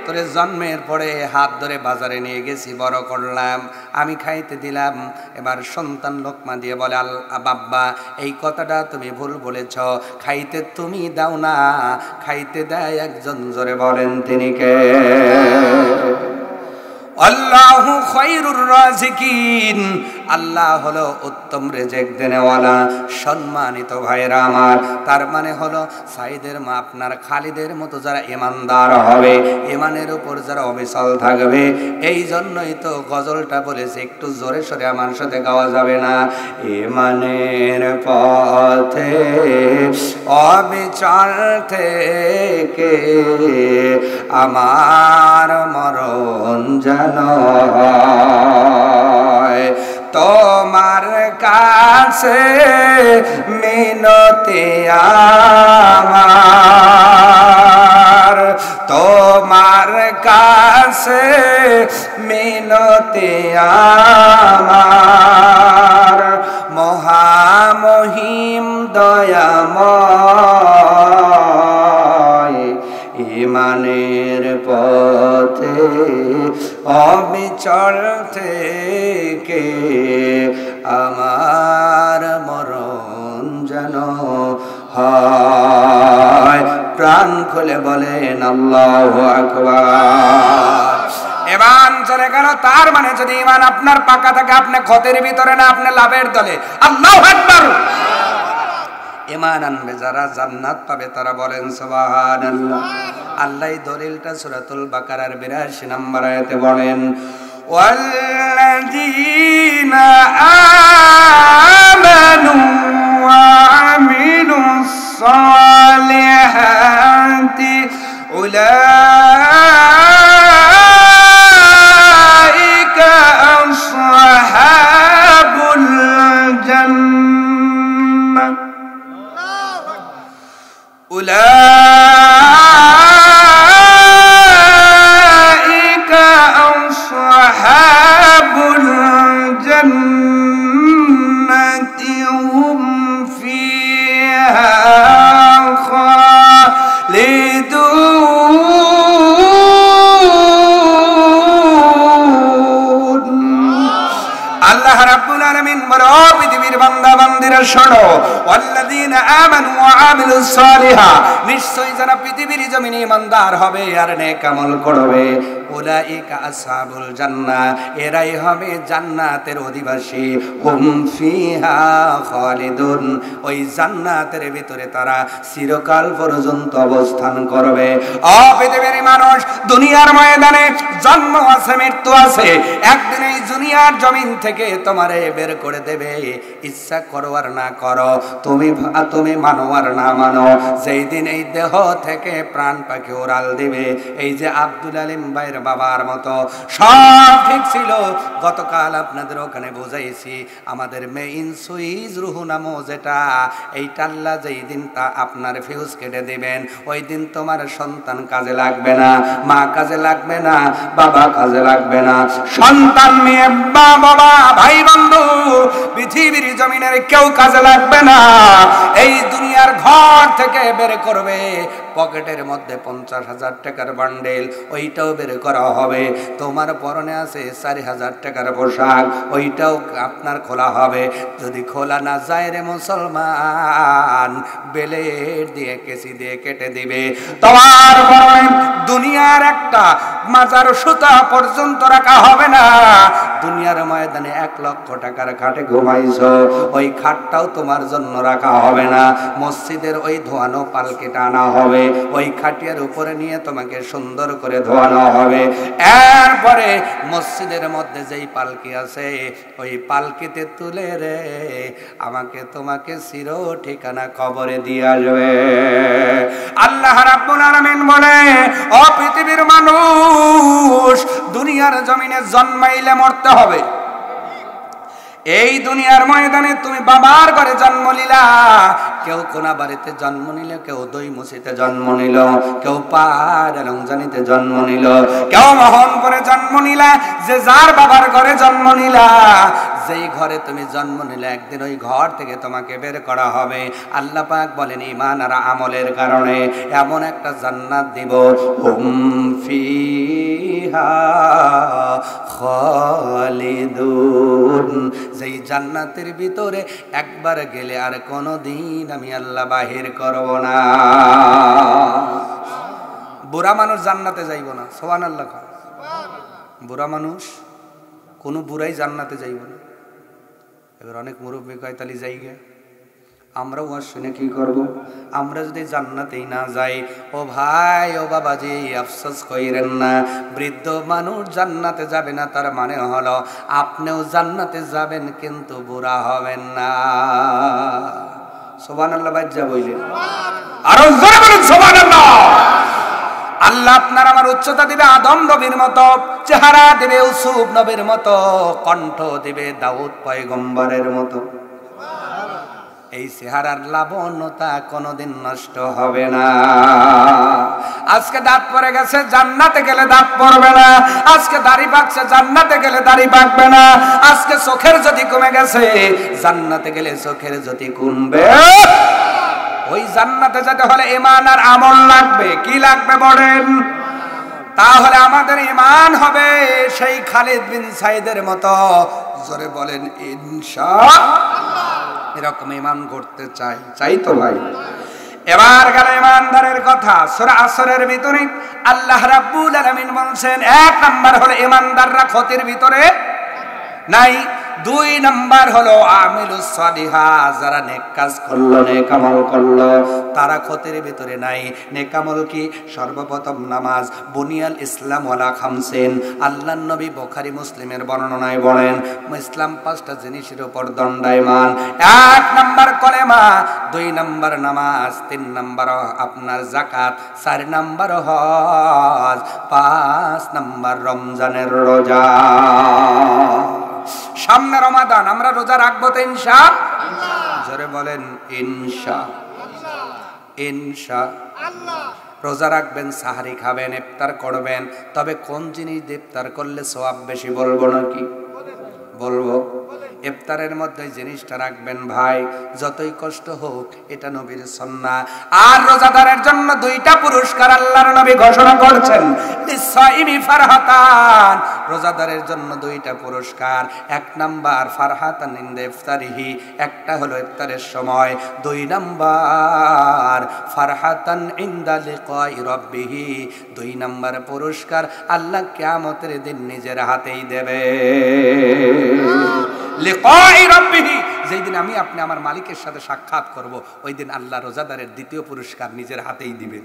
তোরে জন্মের পরে হাত ধরে বাজারে নিয়ে গেছি, বড় করলাম, আমি খাইতে দিলাম। এবার সন্তান লোকমা দিয়ে বলে, বাব্বা এই কথাটা তুমি ভুল বলেছ, খাইতে তুমি দাও না, খাইতে দেয় একজন, জোরে বলেন তিনি কে? আল্লাহু খায়রুর রাজিকিন, আল্লাহ হলো উত্তম রিজিক দেনেওয়ালা। সম্মানিত ভাইরা আমার, তার মানে হলো সাইদের মা আপনার খালিদের মতো যারা ইমানদার হবে, ইমানের উপর যারা অবিচল থাকবে, এই জন্যই তো গজলটা বলেছে, একটু জোরে সরে আমার সাথে গাওয়া যাবে না? ইমানের পথে অবিচল থেকে আমার মরণ জানো তোমার কাছে মিনতি আমার, তোমার কাছে মিনতি আমার, মহামহিম দয়াময়, ইমানের পথে অবিচল থেকে আমার মরণ যেন হয়। প্রাণ খুলে বলেন আল্লাহু আকবার। ইমান চলে গেল, তার মানে যদি ইমান আপনার পাকা থাকে, আপনি ক্ষতির ভিতরে না, আপনি লাভের দলে। আল্লাহু আকবার। ইমান আনবে যারা জান্নাত পাবে, তারা বলেন সুবহানাল্লাহ। আল্লাহ দলিলটা সূরাতুল বাকারার 82 নম্বর আয়াতে বলেন, ওয়াল্লাযীনা আমানু ওয়া আমিলুস সালিহাতি উলাইকা আসহাবুল জান্নাহ, উলাইকা আসহাবুল জান্নাতি হুম ফিহা খালিদুন। আল্লাহ রাব্বুল আলামিন বলে, ও পৃথিবীর বান্দা বান্দিরা শোনো, ওয়াল্লাযীনা আমানু ওয়া আমিলুস সালিহাত, নিশ্চয়ই যারা পৃথিবীর জমিনে ইমানদার হবে আর নেক আমল করবে, উলাইকা আসহাবুল জান্নাহ, এরাই হবে জান্নাতের অধিবাসী, হুম ফিহা খালিদুন, ওই জান্নাতের ভিতরে তারা চিরকাল পর্যন্ত অবস্থান করবে। ও পৃথিবীর মানুষ, দুনিয়ার ময়দানে জন্ম আছে, মৃত্যু আছে, একদিন এই দুনিয়ার জমিন থেকে তোমারে বের করে দেবে, ইচ্ছা করো আর না করো, তুমি মানো আর না মানো, যেই দিন এই দেহ থেকে প্রাণ পাখি উড়াল দিবে। এই যে আব্দুল আলিম ভাইয়ের বাবার মতো সব ঠিক ছিল, গতকাল আপনাদের ওখানে বুঝাইছি, আমাদের মেইন সুইচ রুহ নামো যেটা, এইটা আল্লাহ যেই দিন তা আপনার ফিউজ কেটে দিবেন, ওই দিন তোমার সন্তান কাজে লাগবে না, মা কাজে লাগবে না, বাবা কাজে লাগবে না, সন্তান মেয়ে বাবা ভাই বন্ধু পৃথিবীর জমিনের কেউ কাজে লাগবে না। এই দুনিয়ার ঘর থেকে বের করবে, পকেটের মধ্যে 50,000 টাকার বান্ডেল, ওইটাও বের করা হবে। তোমার পরনে আছে 4,000 টাকার পোশাক, ওইটাও আপনার খোলা হবে। যদি খোলা না যায় রে মুসলমান, বেলের দিয়ে কেসি দিয়ে কেটে দিবে। তোমার পরনে দুনিয়ার একটা মাজার সুতা পর্যন্ত রাখা হবে না। দুনিয়ার ময়দানে 1 লক্ষ টাকার খাটে ঘুমাইছো, ওই খাটটাও তোমার জন্য রাখা হবে না। মসজিদের ওই ধোয়ানো পালকিটা আনা হবে, ওই খাটিয়ার উপরে নিয়ে তোমাকে সুন্দর করে ধোয়ানো হবে। এরপরে মসজিদের মধ্যে যেই পালকি আছে, ওই পালকিতে তুলে রে আমাকে তোমাকে চির ঠিকানা কবরে দিয়ে আসবে। আল্লাহ রাব্বুল আলামিন বলে, ও পৃথিবীর মানুষ, দুনিয়ার জমিনে জন্মাইলে মরতে হবে। এই দুনিয়ার ময়দানে তুমি বাবার ঘরে জন্ম নিলা, কেউ কোনা বাড়িতে জন্ম নিল, কেউ দই মুছিতে জন্ম নিল, কেউ পাড়া রংজানিতে জন্ম নিল, কেউ মোহনপুরে জন্ম নিলা, যে যার বাবার ঘরে জন্ম নিলা, যেই ঘরে তুমি জন্ম নিলে একদিন ওই ঘর থেকে তোমাকে বের করা হবে। আল্লাহ পাক বলেন ঈমান আর আমলের কারণে এমন একটা জান্নাত দিব, হুম ফিহা খালিদুন, যেই জান্নাতের ভিতরে একবার গেলে আর কোনোদিন আমি আল্লাহ বাহির করব না। বুড়া মানুষ জান্নাতে যাইব না, সুবহানাল্লাহ। বুড়া মানুষ, কোনো বুড়াই জান্নাতে যাইব না। এবার অনেক মুরব্বী কয় তালি যাইগে, আমরাও আর শুনে কি করব? আমরা যদি জান্নাতেই না যাই, ও ভাই ও বাবাজি আফসোস কইরেন না। বৃদ্ধ মানুষ জান্নাতে যাবে না তার মানে হলো আপনিও জান্নাতে যাবেন কিন্তু বুড়া হবেন না। সুবহানাল্লাহ বাজ্জা বইলেন, আরো জোরে বলুন সুবহানাল্লাহ। আল্লাহ আপনার আমার উচ্চতা দিবে আদম নবীর মতো, চেহারা দিবে ইউসুফ নবীর মতো, কণ্ঠ দিবে দাউদ পয়গম্বরের মতো। এই চেহারার লাবণ্যতা কোনোদিন নষ্ট হবে না। আজকে দাঁত পড়ে গেছে, জান্নাতে গেলে দাঁত পড়বে না। আজকে দাড়ি পাকছে, জান্নাতে গেলে দাড়ি পাকবে না। আজকে চোখের জ্যোতি কমে গেছে, জান্নাতে গেলে চোখের জ্যোতি কমবে। ওই জান্নাতে যেতে হলে ঈমান আর আমল লাগবে। কি লাগবে বলেন? তাহলে আমাদের ঈমান হবে সেই খালিদ বিন সাইদের মতো। জোরে বলেন ইনশাআল্লাহ। এরকম ঈমান করতে চাই তো ভাই। এবার গেল ঈমানদারের কথা। সূরা আসরের ভিতরে আল্লাহ রাব্বুল আলামিন বলছেন, এক নাম্বার হলো ঈমানদাররা ক্ষতির ভিতরে নাই। দুই নাম্বার হলো আমিলুস সালিহাত, যারা নেক কাজ করলো, নেক আমল করলো, তারা ক্ষতির ভিতরে নাই। নেক আমল কি? সর্বপ্রথম নামাজ। বুনিয়াল ইসলাম ওয়ালা খামসিন। আল্লাহর নবী বুখারী মুসলিমের বর্ণনায় বলেন ইসলাম 5টা জিনিসের উপর দণ্ডায়মান। এক নাম্বার কলেমা, দুই নাম্বার নামাজ, তিন নাম্বার আপনার যাকাত, চার নাম্বার হজ, 5 নাম্বার রমজানের রোজা। সামনে রমাদান, আমরা রোজা রাখবো তো ইনশাআল্লাহ। জোরে বলেন ইনশাআল্লাহ। ইনশাআল্লাহ। রোজা রাখবেন, সাহারি খাবেন, ইফতার করবেন। তবে কোন জিনিস দিয়ে ইফতার করলে সওয়াব বেশি বলবো নাকি? বলবো। ইফতারের মধ্যে জিনিসটা রাখবেন ভাই, যতই কষ্ট হোক, এটা নবীর সুন্নাহ। আর রোজাদারের জন্য 2টা পুরস্কার আল্লাহর নবী ঘোষণা করেছেন, লিসাইমি ফারহাতান। রোজাদারের জন্য 2টা পুরস্কার। এক নাম্বার ফারহাতান ইনদা ইফতারিহি, একটা হলো ইফতারের সময়। 2 নাম্বার ফারহাতান ইনদা লিকাই রাব্বিহি, 2 নাম্বার পুরস্কার আল্লাহ কিয়ামতের দিন নিজের হাতেই দেবে। লিকাই রাব্বিহি, যেই দিন আমি আপনি আমার মালিকের সাথে সাক্ষাৎ করব, ওই দিন আল্লাহ রোজাদারের 2য় পুরস্কার নিজের হাতেই দিবেন।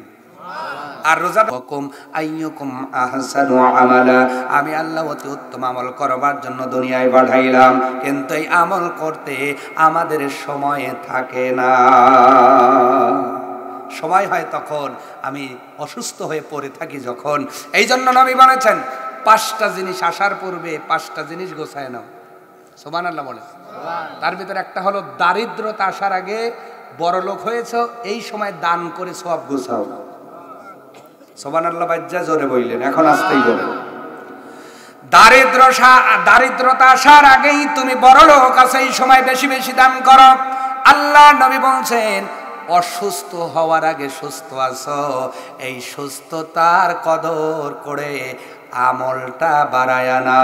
আর রোজা হুকুম আইয়ুকুম আহসানু আমালা, আমি আল্লাহ অতি উত্তম আমল করবার জন্য দুনিয়ায় পাঠাইলাম, কিন্তু এই আমল করতে আমাদের সময় থাকে না। সময় হয় তখন আমি অসুস্থ হয়ে পড়ে থাকি যখন। এই জন্য নবী বলেছেন 5টা জিনিস আসার পূর্বে 5টা জিনিস গোছায় নাও। সুবহানাল্লাহ বলে। তার ভিতরে একটা হলো দারিদ্রতা আসার আগে বড় লোক হয়েছে, এই সময় দান করে সওয়াব গোছাও। সুবহানাল্লাহ বাজ্জা জোরে বললেন, এখন আসতেই বলেন। দারিদ্রতা আসার আগেই তুমি বড় লোক আছে, এই সময় বেশি বেশি দান করো। আল্লাহ নবী বলছেন অসুস্থ হওয়ার আগে সুস্থ আছো, এই সুস্থতার কদর করে আমলটা বাড়ায় না।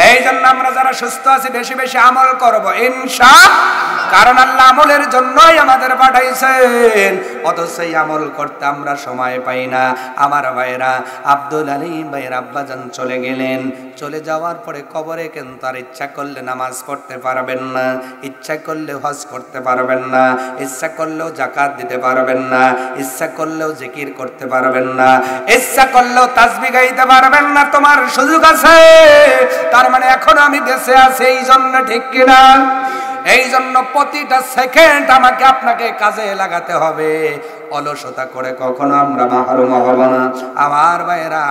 এই জন্য আমরা যারা সুস্থ আছি বেশি বেশি আমল করব ইনশাআল্লাহ। কারণ আল্লাহ আমলের জন্যই আমাদের পাঠাইছেন, অথচ এই আমল করতে আমরা সময় পাই না। আমার ভাইরা, আব্দুল আলীম ভাইয়ের আব্বাজান চলে গেলেন। চলে যাওয়ার পরে কবরে কিন্তু আর ইচ্ছা করলে নামাজ পড়তে পারবেন না, ইচ্ছা করলে হজ করতে পারবেন না, ইচ্ছা করলেও যাকাত দিতে পারবেন না, ইচ্ছা করলেও জিকির করতে পারবেন না, ইচ্ছা করলেও তাসবিহ গাইতে পারবেন না। তোমার সুযোগ আছে, তার মানে এখনো আমি বেঁচে আছি, এই জন্য, ঠিক কিনা? এই জন্য প্রতিটা সেকেন্ড আমাকে আপনাকে কাজে লাগাতে হবে। অলসতা করে কখনো আমরা মাহরুম হব না। আমার ভাইরা,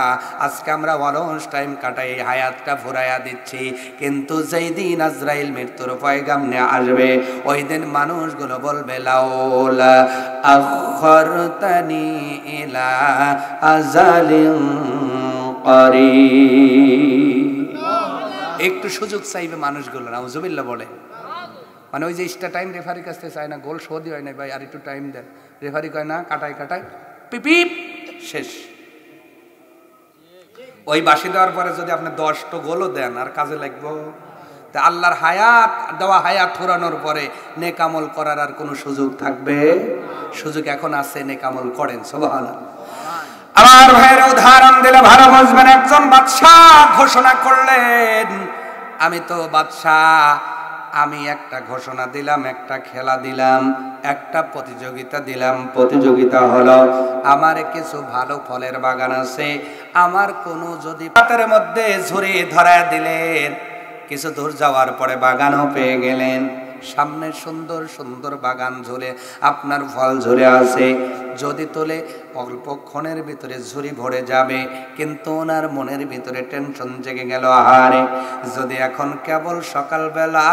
আজকে আমরা অলস টাইম কাটাই, হায়াতটা ফুরাইয়া দিচ্ছি, কিন্তু যেই দিন আজরাইল মৃত্যুর পয়গাম নিয়ে আসবে, ওই দিন মানুষগুলো বলবে লাউলা আখরতানি ইলা আজালিন করিব, একটু সুযোগ চাইবে মানুষগুলো, নাউজুবিল্লাহ বলে। মানে ওই যে এক্সট্রা টাইম রেফারির কাছ থেকে চায় না, গোল শোধই হয় না, ভাই আর একটু টাইম দেন, রেফারি কয় না, কাটায় কাটায় পিপিপ শেষ। ওই বাঁশি দেওয়ার পরে যদি আপনি 10টা গোলও দেন আর কাজে লাগবো? তা আল্লাহর হায়াত দেওয়া, হায়াত ফুরানোর পরে নেকামল করার আর কোনো সুযোগ থাকবে? সুযোগ এখন আছে, নেকামল করেন। সুবহানাল্লাহ। আমার ভাইয়ের উদাহরণ দিলে ভালো বুঝবেন। একজন বাদশাহ ঘোষণা করলেন, আমি তো বাদশাহ, আমি একটা ঘোষণা দিলাম, একটা খেলা দিলাম, একটা প্রতিযোগিতা দিলাম। প্রতিযোগিতা হলো আমার কিছু ভালো ফলের বাগান আছে, আমার কোনো যদি পাতের মধ্যে ঝুড়ি ধরায় দিলেন, কিছু দূর যাওয়ার পরে বাগানও পেয়ে গেলেন, সামনে সুন্দর সুন্দর বাগান ঝুলে আপনার ফল ঝুলে আছে, যদি তোলে অল্পক্ষণের ভিতরে ঝুড়ি ভরে যাবে, কিন্তু ওনার মনের ভিতরে টেনশন জেগে গেল, আহারে যদি এখন কেবল সকালবেলা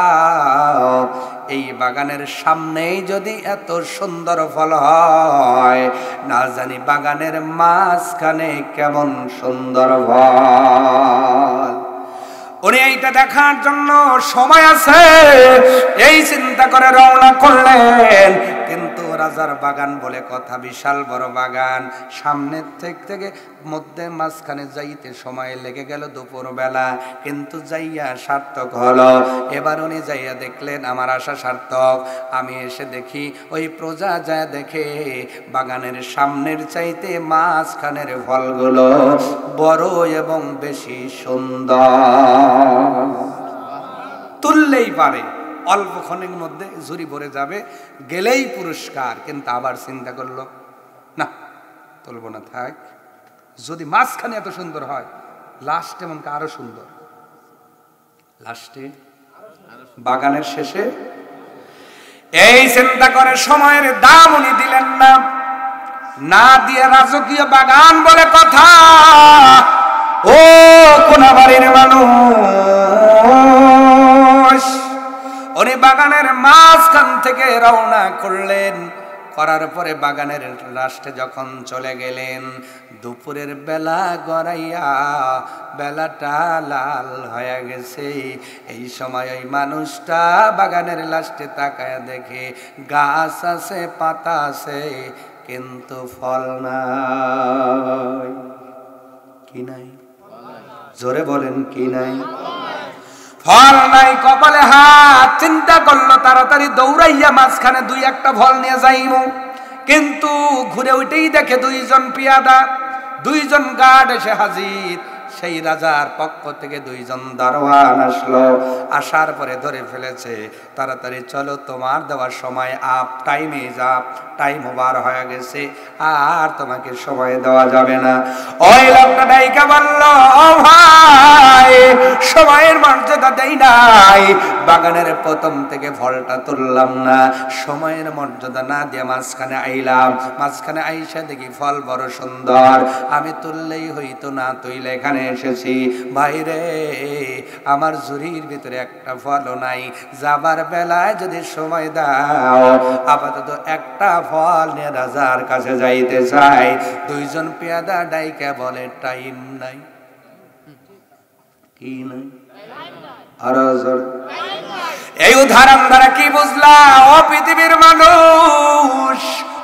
এই বাগানের সামনেই যদি এত সুন্দর ফল হয়, না জানি বাগানের মাঝখানে কেমন সুন্দর ফল। উনি এইটা দেখার জন্য সময় আছে এই চিন্তা করে রওনা করলেন, কিন্তু রাজার বাগান বলে কথা, বিশাল বড় বাগান, সামনের থেকে মধ্যে মাঝখানে যাইতে সময় লেগে গেল দুপুর বেলা, কিন্তু যাইয়া সার্থক হলো। এবার উনি যাইয়া দেখলেন আমার আশা সার্থক। আমি এসে দেখি ওই প্রজা যায় দেখে বাগানের সামনের চাইতে মাঝখানের ফলগুলো বড় এবং বেশি সুন্দর, তুললেই পারে, অল্পক্ষণের মধ্যে ঝুড়ি ভরে যাবে, গেলেই পুরস্কার। কিন্তু আবার চিন্তা করলো, না তুলবো না, থাক, যদি মাঝখানে এত সুন্দর হয়, লাস্টে মনে আরো সুন্দর, লাস্টে বাগানের শেষে। এই চিন্তা করে সময়ের দাম উনি দিলেন না, না দিয়ে রাজকীয় বাগান বলে কথা। ও কোনাবাড়ির মানুষ, উনি বাগানের মাঝখান থেকে রওনা করলেন, করার পরে বাগানের লাস্টে যখন চলে গেলেন, দুপুরের বেলা গড়াইয়া বেলাটা লাল হয়ে গেছে। এই সময় ওই মানুষটা বাগানের লাস্টে তাকায় দেখে গাছ আছে, পাতা আছে, কিন্তু ফল নাই। কি নাই? জোরে বলেন, কি নাই? ফল নাই, কপালে হাত। চিন্তা করলো তাড়াতাড়ি দৌড়াইয়া মাঝখানে 2-1টা ফল নিয়ে যাইমু, কিন্তু ঘুরে উঠেই দেখে 2জন পিয়াদা, 2জন গার্ড এসে হাজির। সেই রাজার পক্ষ থেকে 2জন দারোয়ান আসলো, আসার পরে ধরে ফেলেছে, তাড়াতাড়ি চলো, তোমার দেওয়ার সময় আপ, টাইমে যা, টাইম ওভার হয়ে গেছে, আর তোমাকে সময় দেওয়া যাবে না। ওই লোকটা ডাইকা বলল, ও ভাই, সময়ের মর্যাদা দেই নাই, বাগানের প্রথম থেকে ফলটা তুললাম না, সময়ের মর্যাদা না দিয়ে মাঝখানে আইলাম, মাঝখানে আইসা দেখি ফল বড় সুন্দর, আমি তুললেই হইতো, না তুইলে এখানে এসেছি। ভাইরে, আমার ঝুড়ির ভিতরে একটা ফলও নাই, যাবার বেলায় যদি সময় দাও, আপাতত একটা ফল নিয়ে রাজার কাছে যাইতে চাই। 2জন পেয়াদা ডাইকা বলে, টাইম নাই। কি নাই? আরো জোরে। এই উদাহরণ দ্বারা কি বুঝলা ও পৃথিবীর মানুষ?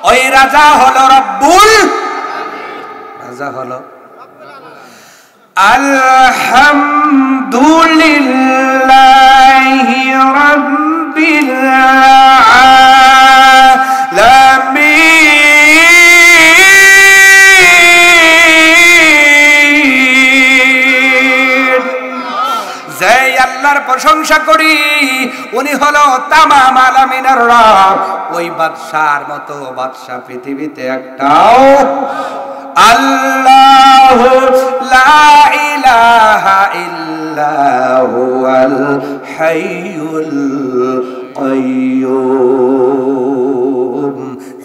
ওই রাজা হলো রব্বুল, রাজা হলো আলহামদুলিল্লাহি রাব্বিল আলামিন। যে আল্লাহর প্রশংসা করি, উনি হলো তামাম আলামিনের রব। ওই বাদশার মতো বাদশা পৃথিবীতে একটাও আল্লাহু লা ইলাহা ইল্লা হুয়াল হাইয়ুল কাইয়্যুম।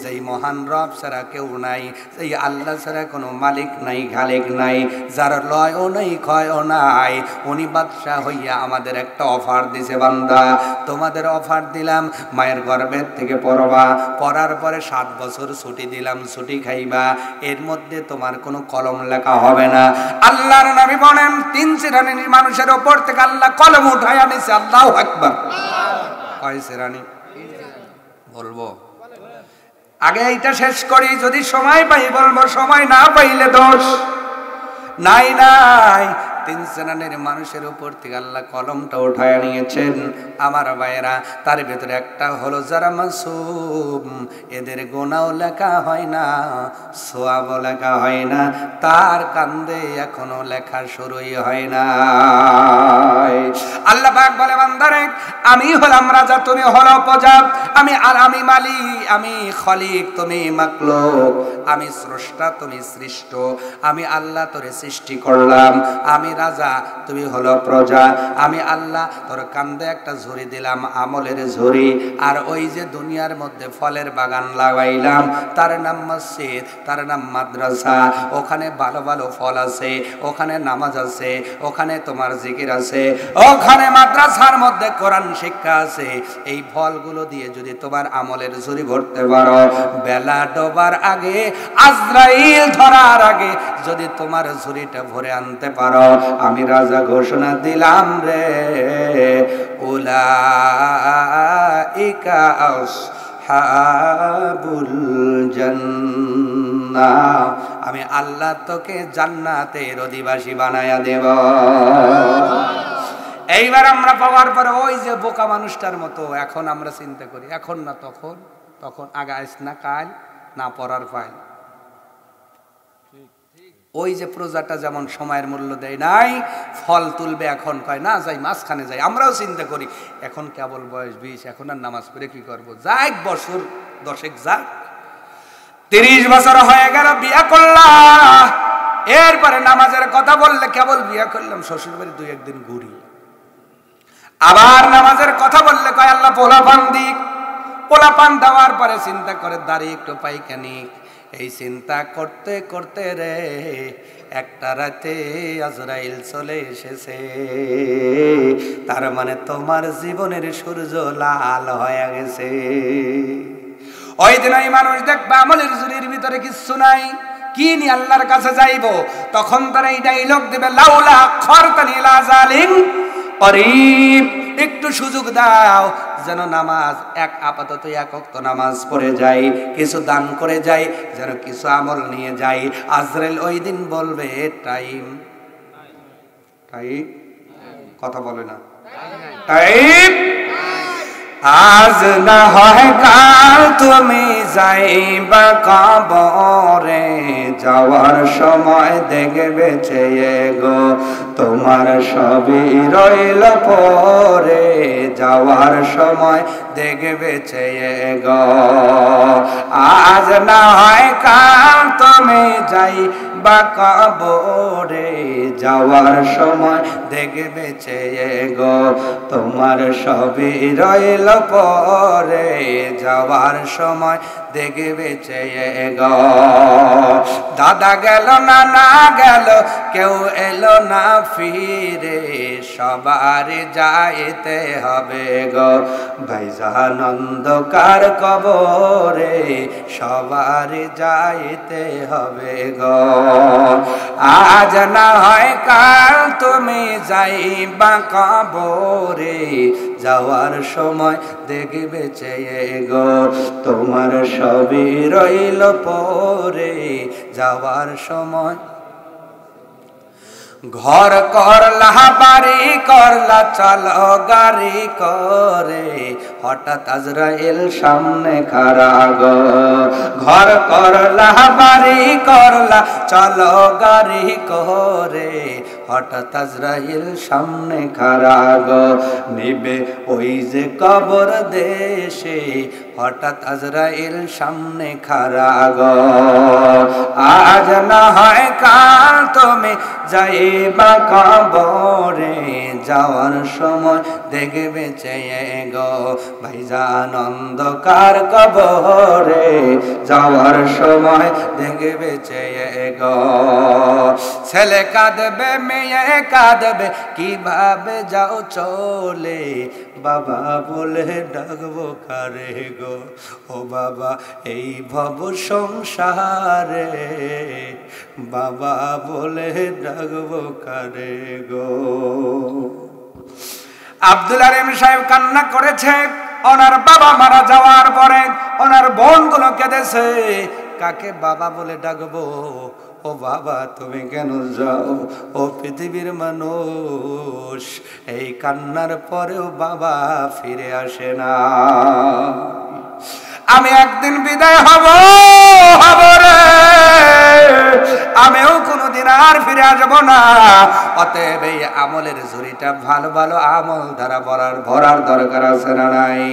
যেই মহান রব ছাড়া কেউ নাই, এই আল্লাহ ছাড়া কোনো মালিক নাই, খালিক নাই, যার লয়ও নাই ক্ষয়ও নাই। উনি বাদশাহ হইয়া আমাদের একটা অফার দিছে, বান্দা তোমাদের অফার দিলাম, মায়ের গর্ভের থেকে পড়বা, পড়ার পরে 7 বছর ছুটি দিলাম, ছুটি খাইবা, এর মধ্যে তোমার কোনো কলম লেখা হবে না। আল্লাহর নবী বলেন 3 শ্রেণীর মানুষের ওপর থেকে আল্লাহ কলম উঠায় আনিছে। আল্লাহু আকবার। কয় শ্রেণী বলবো? আগে এইটা শেষ করি, যদি সময় পাই বলবো, সময় না পাইলে দোষ নাই। 3 শ্রেণীর মানুষের উপর থেকে আল্লাহ কলমটা উঠায় নিয়েছেন আমার ভাইয়েরা। তার ভিতরে একটা হলো যারা মাসুম, এদের গুনাহ লেখা হয় না, সওয়াবও লেখা হয় না, তার কান্দে এখনো লেখা শুরুই হয় না। আল্লাহ পাক বলে, বান্দারে আমি হলাম রাজা, তুমি হলো প্রজা, আমি মালিক, আমি খলিক, তুমি মাখলুক, আমি স্রষ্টা, তুমি সৃষ্ট, আমি আল্লাহ তোরে সৃষ্টি করলাম, আমি রাজা, তুমি হলো প্রজা, আমি আল্লাহ তোর কান্দে একটা ঝুড়ি দিলাম, আমলের ঝুড়ি, আর ওই যে দুনিয়ার মধ্যে ফলের বাগান লাগাইলাম, তার নাম মসজিদ, তার নাম মাদ্রাসা, ওখানে ভালো ভালো ফল আছে, ওখানে নামাজ আছে, ওখানে তোমার জিকির আছে, ওখানে মাদ্রাসার মধ্যে কোরআন শিক্ষা আছে। এই ফলগুলো দিয়ে যদি তোমার আমলের ঝুড়ি ভরতে পারো, বেলা ডোবার আগে, আজরাইল ধরার আগে যদি তোমার ঝুড়িটা ভরে আনতে পারো, আমি রাজা ঘোষণা দিলাম রে, উলাইকা আসহাবুল জান্নাহ, আমি আল্লাহ তোকে জান্নাতের অধিবাসী বানায়া দেব। এইবার আমরা পাওয়ার পরে ওই যে বোকা মানুষটার মতো এখন আমরা চিন্তা করি, এখন না তখন, তখন আগাইস না কাল না পড়ার ফাইল। ওই যে প্রজাটা যেমন সময়ের মূল্য দেয় নাই, ফল তুলবে এখন কয় না যাই মাঝখানে যাই। আমরাও চিন্তা করি এখন কেবল বয়স 20, এখন আর নামাজ পড়ে কি করবো, যাক বছর 10 যাক, 30 বছর হয়ে গেল বিয়ে করলাম, এরপরে নামাজের কথা বললে কেবল বিয়ে করলাম, শ্বশুর বাড়ি 2-1 দিন ঘুরি, আবার নামাজের কথা বললে কয় আল্লাহ পোলাপান দিক, পোলাপান দেওয়ার পরে চিন্তা করে দাড়ি একটু পাইকানি। এই চিন্তা করতে করতে রে একটা রাতে আজরাইল চলে এসেছে। তার মানে তোমার জীবনের সূর্য লাল হয়ে গেছে। ওই দিন এই মানুষ দেখবে আমলের ঝুড়ির ভিতরে কিচ্ছু নাই, কি নিয়ে আল্লাহর কাছে যাইব, তখন তারা এই ডাইলগ দেবে, লাউলা খরতানি ইলা জালিম করিব, একটু সুযোগ দাও যেন নামাজ আপাতত 1 ওয়াক্ত নামাজ পড়ে যাই, কিছু দান করে যাই, যেন কিছু আমল নিয়ে যাই। আজরাইল ওই দিন বলবে টাইম, কথা বলে না, টাইম আজ না হয় কাল, তুমি যাইবা কবরে, যাওয়ার সময় দেখবে চেয়ে গো, তোমার সবই রইল পরে, যাওয়ার সময় দেখবে চেয়ে গো। আজ না হয় কাল, তুমি যাইবা কবরে, যাওয়ার সময় দেখবে চেয়ে গো, তোমার সবই রইল পরে, যাওয়ার সময় দেখবে চেয়ে গো। দাদা গেল, নানা গেল, কেউ এলো না ফিরে, সবার যাইতে হবে গো, ভাইজান অন্ধকার কবরে, সবার যাইতে হবে গো। আজ না হয় কাল, তুমি যাইবা কবরে, যাওয়ার সময় দেখবে চেয়ে গো, তোমার সবই রইল পরে, যাওয়ার সময়। ঘর করলা, বাড়ি করলা, চলো গাড়ি করে, হঠাৎ আজরাইল সামনে খাড়া গো। ঘর করলা, বাড়ি করলা, চলো গাড়ি করে, হঠাৎ আজরাইল সামনে খাড়া গো। নিবে ওই যে কবর দেশে, হঠাৎ আজরাইল সামনে খাড়া গো, আজ না হয় কাল তুমি যাইবা কবরে, যাওয়ার সময় দেখবে চেয়ে গো ভাইজান অন্ধকার কবরে, যাওয়ার সময় দেখবে চেয়ে গো। ছেলে কাঁদবে মেয়ে কাঁদবে কিভাবে যাও চলে, বাবা বলে ডাকবো কারে গো, ও বাবা এই ভব সংসারে, বাবা বলে ডাকবো কারে গো। আব্দুল আলিম সাহেব কান্না করেছে ওনার বাবা মারা যাওয়ার পরে, ওনার বোনগুলো কেঁদেছে, কাকে বাবা বলে ডাকবো, ও বাবা তুমি কেন যাও, ও পৃথিবীর মানুষ এই কান্নার পরেও বাবা ফিরে আসে না। আমি একদিন বিদায় হব রে, আমিও কোনোদিন আর ফিরে আসবো না। অতএব এই আমলের ঝুড়িটা ভালো ভালো আমল দ্বারা ভরার দরকার আছে না নাই?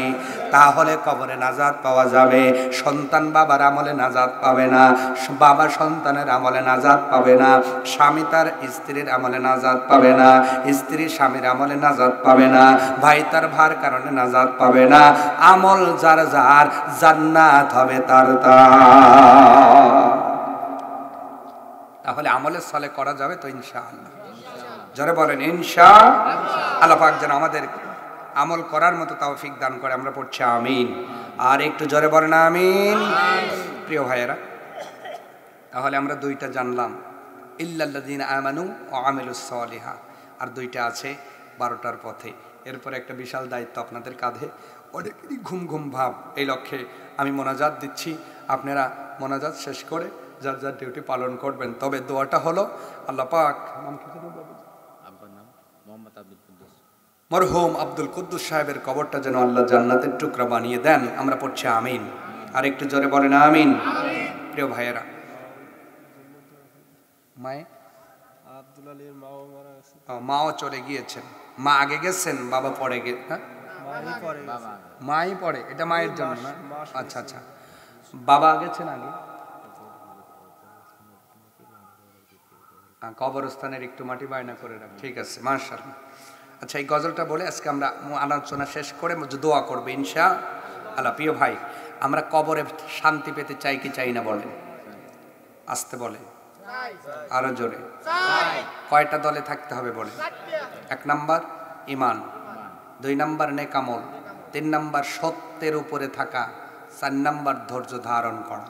তাহলে কবরে নাজাত পাওয়া যাবে। সন্তান বাবার আমলে নাজাত পাবে না, বাবা সন্তানের আমলে নাজাত পাবে না, স্বামী তার স্ত্রীর আমলে নাজাত পাবে না, স্ত্রী স্বামীর আমলে নাজাত পাবে না, ভাই তার ভার কারণে নাজাত পাবে না। আমল যার যার, জান্নাত হবে তার তার। তাহলে আমলের সালে করা যাবে তো ইনশাআল্লাহ। জোরে বলেন ইনশাআল্লাহ। আল্লাহ পাক যেন আমাদের আমল করার মতো তৌফিক দান করে। আমরা পড়ছি আমিন। আর একটু জোরে বলেন আমিন। প্রিয় ভাইয়েরা, তাহলে আমরা দুইটা জানলাম, ইল্লাল্লাযীনা আমানু ওয়া আমিলুস সালিহাত, আর দুইটা আছে 12টার পথে। এরপর একটা বিশাল দায়িত্ব আপনাদের কাঁধে, অনেকেরই ঘুম ঘুম ভাব। এই লক্ষ্যে আমি মোনাজাত দিচ্ছি, আপনারা মোনাজাত শেষ করে যার যার ডিউটি পালন করবেন। তবে দোয়াটা হলো আল্লাহ পাক মরহুম আব্দুল কুদ্দুস সাহেবের কবরটা যেন আল্লাহ জান্নাতের টুকরা বানিয়ে দেন। আমরা পড়ছি আমিন। আর একটু জোরে বলেন আমিন। প্রিয় ভাইয়েরা, আব্দুল আলীর মাও চলে গিয়েছেন। মা আগে গেছেন, বাবা পরে হ্যাঁ মাই পরে, এটা মায়ের জন্য না? আচ্ছা আচ্ছা, বাবা গেছেন আগে। কবরস্থানের একটু মাটি বায়না করে রাখ, ঠিক আছে, মাশাআল্লাহ। আচ্ছা, এই গজলটা বলে আজকে আমরা আলোচনা শেষ করে দোয়া করবো ইনশাআল্লাহ। প্রিয় ভাই, আমরা কবরে শান্তি পেতে চাই কি চাই না বলেন? আসতে বলে, আরো জোরে। কয়টা দলে থাকতে হবে বলে? 1 নাম্বার ঈমান, 2 নাম্বার নেক আমল, 3 নাম্বার সত্যের উপরে থাকা, 4 নাম্বার ধৈর্য ধারণ করা।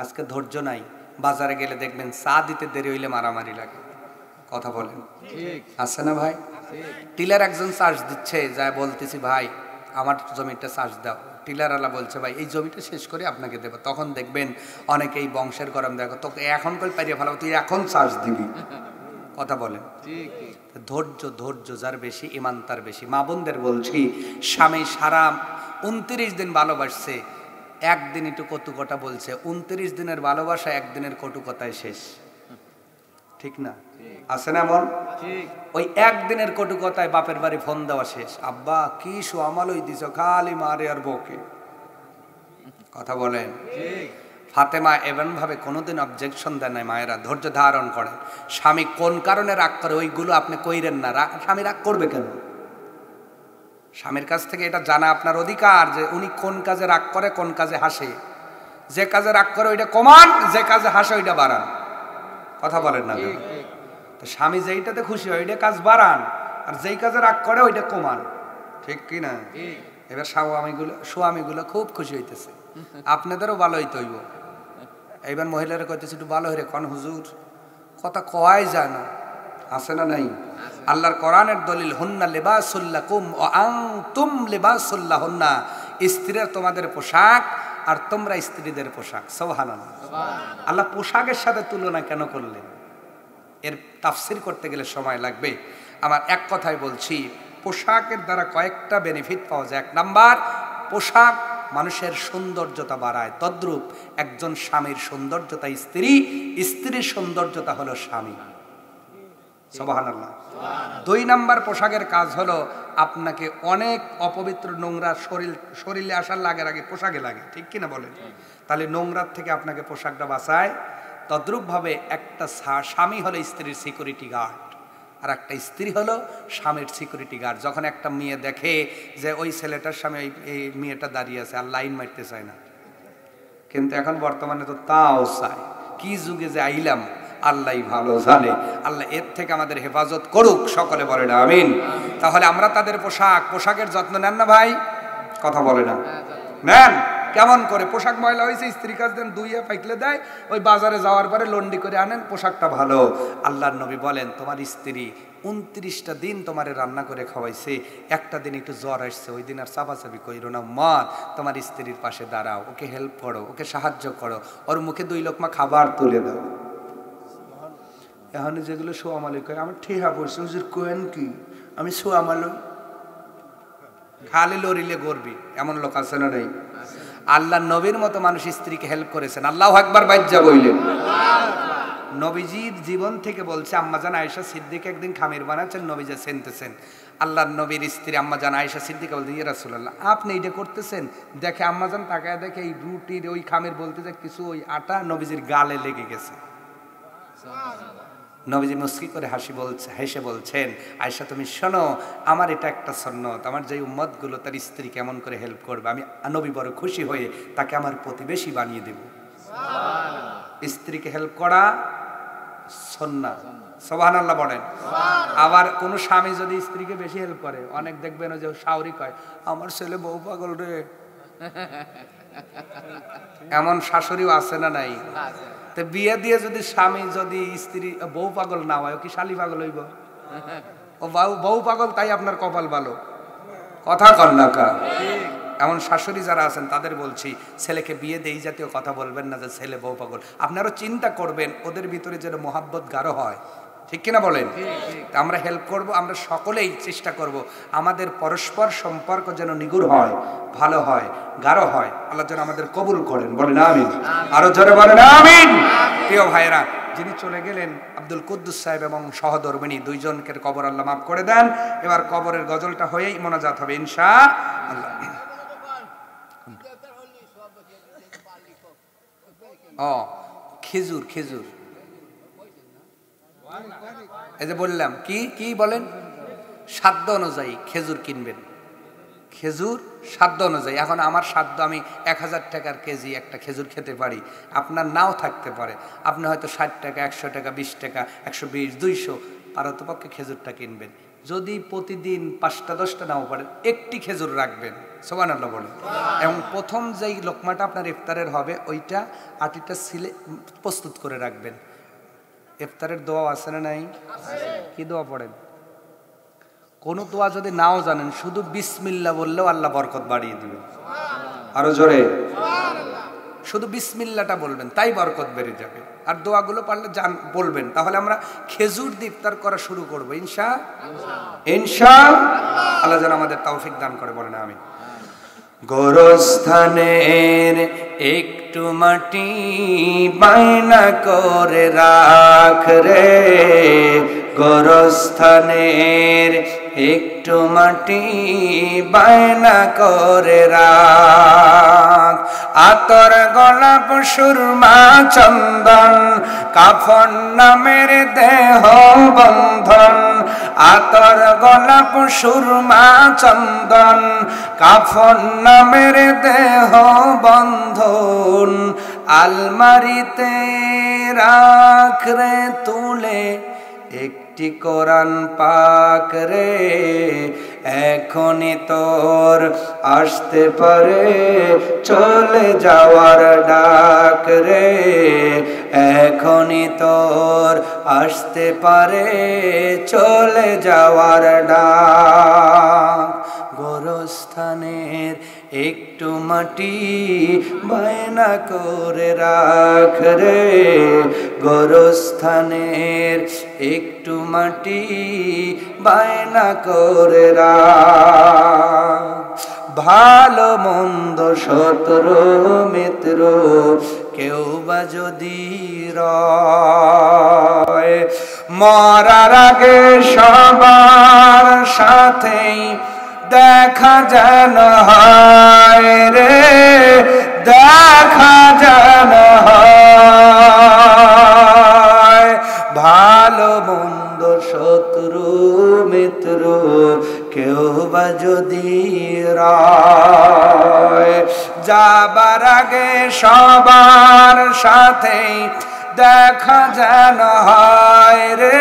আজকে ধৈর্য নাই। বাজারে গেলে দেখবেন চা দিতে দেরি হইলে মারামারি লাগে। কথা বলেন আছে না ভাই? টিলার একজন চার্জ দিচ্ছে, যায় বলতেছি ভাই আমার জমিটা চার্জ দাও। টিলারওয়ালা বলছে ভাই এই জমিটা শেষ করে আপনাকে দেবো। তখন দেখবেন অনেকেই বংশের গরম, দেখো তোকে এখন করে পারিয়ে ফেলাবো, তুই এখন চার্জ দিবি। কথা বলেন। ধৈর্য, ধৈর্য যার বেশি ঈমান তার বেশি। মা বোনদের বলছি, স্বামী সারা 29 দিন ভালোবাসছে, একদিন একটু কটুকতা বলছে, 29 দিনের ভালোবাসা একদিনের কটুকতায় শেষ। ঠিক না? আছে না মন? ওই একদিনের কটুকতায় বাপের বাড়ি ফোন দেওয়া শেষ। আব্বা কি আমালই দিছ, খালি মারে আর বকে। কথা বলেন। ফাতেমা এমন ভাবে কোনোদিন অবজেকশন দেয় নাই। মায়েরা ধৈর্য ধারণ করে। স্বামী কোন কারণে রাগ করে ওইগুলো আপনি কইরেন না। স্বামী রাগ করবে কেন? স্বামীর কাছ থেকে এটা জানা আপনার অধিকার যে উনি কোন কাজে রাগ করে, কোন কাজে হাসে। যে কাজে রাগ করে ওইটা কমান, যে কাজে হাসে ওইটা বাড়ান। কথা বলেন না? তো স্বামী যেইটাতে খুশি হয় ওইটা কাজ বাড়ান, আর যেই কাজে রাগ করে ওইটা কমান। ঠিক কি না? এবার স্বামীগুলো খুব খুশি হইতেছে, আপনাদেরও ভালো হইতে হইব। এইবার মহিলারা কইতেছে একটু ভালো হইরে কন হুজুর, কথা কয় যায় না। আছে না নাই? আল্লাহর কোরআনের দলিল, হুন্না লিবাসুল লাকুম ওয়া আনতুম লিবাসুল লাহুন্না। স্ত্রীরা তোমাদের পোশাক আর তোমরা স্ত্রীদের পোশাক। সুবহানাল্লাহ। আল্লাহ পোশাকের সাথে তুলনা কেন করলেন? এর তাফসীর করতে গেলে সময় লাগবে। আমার এক কথায় বলছি, পোশাকের দ্বারা কয়েকটা বেনিফিট পাওয়া যায়। 1 নাম্বার, পোশাক মানুষের সৌন্দর্যতা বাড়ায়। তদ্রূপ একজন স্বামীর সৌন্দর্যতা স্ত্রী, স্ত্রীর সৌন্দর্যতা হলো স্বামী। সুবহানাল্লাহ। 2 নাম্বার পোশাকের কাজ হলো আপনাকে অনেক অপবিত্র নোংরা শরীরে আসার আগে পোশাকে লাগে, ঠিক কিনা বলেন? তাহলে নোংরার থেকে আপনাকে পোশাকটা বাঁচায়। তদ্রূপভাবে একটা স্বামী হলো স্ত্রীর সিকিউরিটি গার্ড, আর একটা স্ত্রী হলো স্বামীর সিকিউরিটি গার্ড। যখন একটা মেয়ে দেখে যে ওই ছেলেটার সামনে এই মেয়েটা দাঁড়িয়ে আছে, আর লাইন মারতে চায় না, কিন্তু এখন বর্তমানে তো তাও চায়। কি যুগে যে আইলাম আল্লাহ ভালো জানে। আল্লাহ এর থেকে আমাদের হেফাজত করুক, সকলে বলে না আমিন। তাহলে আমরা তাদের পোশাকের যত্ন নেন না ভাই? কথা বলে না, নেন। কেমন করে? পোশাক ময়লা হয়েছে, স্ত্রী কাজ দেন, ধুইয়ে পাইকলে দেয়, ওই বাজারে যাওয়ার পরে লন্ডি করে আনেন, পোশাকটা ভালো। আল্লাহর নবী বলেন, তোমার স্ত্রী 29টা দিন তোমারে রান্না করে খাওয়াইছে, একটা দিন একটু জ্বর আসছে, ওই দিন আর চাপাচাপি কইরো না, মা তোমার স্ত্রীর পাশে দাঁড়াও, ওকে হেল্প করো, ওকে সাহায্য করো, ওর মুখে 2 লোকমা খাবার তুলে দাও। এখন যেগুলো সোয়ামালি কয়, আমার ঠিহা পড়ছে, হুজুর কোয়েন কি আমি সোয়ামালো, খালি লড়িলে গড়বি, এমন লোক আছে না নেই? আল্লাহ নবীর মতো মানুষ স্ত্রীকে হেল্প করেছেন। আল্লাহু আকবার বাইজ্জা বইলেন। নবীজির জীবন থেকে বলছে, আম্মাজান আয়েশা সিদ্দিক একদিন খামির বানাচ্ছেন, নবীজি সেনতেছেন। আল্লাহর নবীর স্ত্রী আম্মাজান আয়েশা সিদ্দিকা বলতে, ইয়া রাসূলুল্লাহ আপনি এটা করতেছেন? দেখে আম্মাজান তাকায় দেখে এই রুটির ওই খামির বলতে যে কিছু ওই আটা নবীজির গালে লেগে গেছে। নবীজি মুস্কি করে হেসে বলছেন, আয়েশা তুমি শোনো, আমার এটা একটা সুন্নত, আমার যে উম্মতগুলো তার স্ত্রী কেমন করে হেল্প করবে, আমি নবী বড় খুশি হয়ে তাকে আমার প্রতিবেশী বানিয়ে দেব। স্ত্রীকে হেল্প করা সুন্নাত, সুবহানাল্লাহ বলেন। আবার কোন স্বামী যদি স্ত্রীকে বেশি হেল্প করে, অনেক দেখবেন যে শাওরি কয়, আমার ছেলে বউ পাগল রে, এমন শাশুড়িও আছে না নাই? তো বিয়ে দিয়ে যদি স্বামী যদি স্ত্রী বউ পাগল না হয়, ও কি শালি পাগল হইব? ও বউ পাগল, তাই আপনার কপাল ভালো। কথা কন না কা? এমন শাশুড়ি যারা আছেন তাদের বলছি, ছেলেকে বিয়ে দিয়ে এই জাতীয় কথা বলবেন না যে ছেলে বউ পাগল। আপনারও চিন্তা করবেন ওদের ভিতরে যেন মহাব্বত গাঢ় হয়, ঠিক কিনা বলেন? আমরা হেল্প করব, আমরা সকলেই চেষ্টা করব আমাদের পরস্পর সম্পর্ক যেন নিগুড় হয়, ভালো হয়, গাঢ় হয়। আল্লাহ যেন আমাদের কবুল করেন, বলেন আমিন। আরো জোরে বলেন আমিন। প্রিয় ভাইরা, যিনি চলে গেলেন আব্দুল কুদ্দুস সাহেব এবং সহধর্মিণী 2 জনকে কবর আল্লাহ মাফ করে দেন। এবার কবরের গজলটা হয়েই মোনাজাত হবে ইনশাআল্লাহ। খেজুর, খেজুর এই যে বললাম, কি বলেন, সাধ্য অনুযায়ী খেজুর কিনবেন, খেজুর সাধ্য অনুযায়ী। এখন আমার সাধ্য, আমি 1000 টাকার কেজি একটা খেজুর খেতে পারি, আপনার নাও থাকতে পারে। আপনি হয়তো 60 টাকা, 100 টাকা, 20 টাকা, 120, 200 পারতপক্ষে খেজুরটা কিনবেন। যদি প্রতিদিন 5টা 10টা নাও পারেন, একটি খেজুর রাখবেন, সুবহানাল্লাহ বলেন। এবং প্রথম যেই লোকমাটা আপনার ইফতারের হবে, ওইটা আটিটা ছিলে প্রস্তুত করে রাখবেন। ইফতারের দোয়া আছে না নাই? কি দোয়া পড়েন? কোন দোয়া যদি নাও জানেন, শুধু বিসমিল্লাহ বললেও আল্লাহ বরকত বাড়িয়ে দিবে। আরো জোরে শুধু বিসমিল্লাহটা বলবেন, তাই বরকত বেড়ে যাবে। আর দোয়াগুলো পারলে বলবেন। তাহলে আমরা খেজুর দিয়ে ইফতার করা শুরু করবো ইনশাআল্লাহ। আল্লাহ যেন আমাদের তৌফিক দান করে, বলেন আমিন। গোরস্থানের একটু মাটি বায়না করে রাখ রে, গোরস্থানের একটু মাটি বায়না করে রাখ। আতর গোলাপ সুরমা চন্দন কাফন নামের দেহ বন্ধন, আতর গোলাপ সুরমা চন্দন কাফন নামের দেহ বন্ধন, আলমারিতে রাখ রে তুলে একটি কোরআন পাক রে, এখনই তোর আসতে পারে চলে যাওয়ার ডাক রে, এখনই তোর আসতে পারে চলে যাওয়ার ডাক। গোরস্থানের একটু মাটি বায়না করে রাখ রে, গোরস্থানের একটু মাটি বায়না করে রাখ। ভালো মন্দ শত্রু মিত্র কেউ বা যদি রয়, মরার আগে সবার সাথেই দেখা যেন হয় রে, দেখা যেন হয়। ভালো মন্দ শত্রু মিত্র কেউ বা যদি রয়, যাবার আগে সবার সাথেই দেখা যেন হয় রে,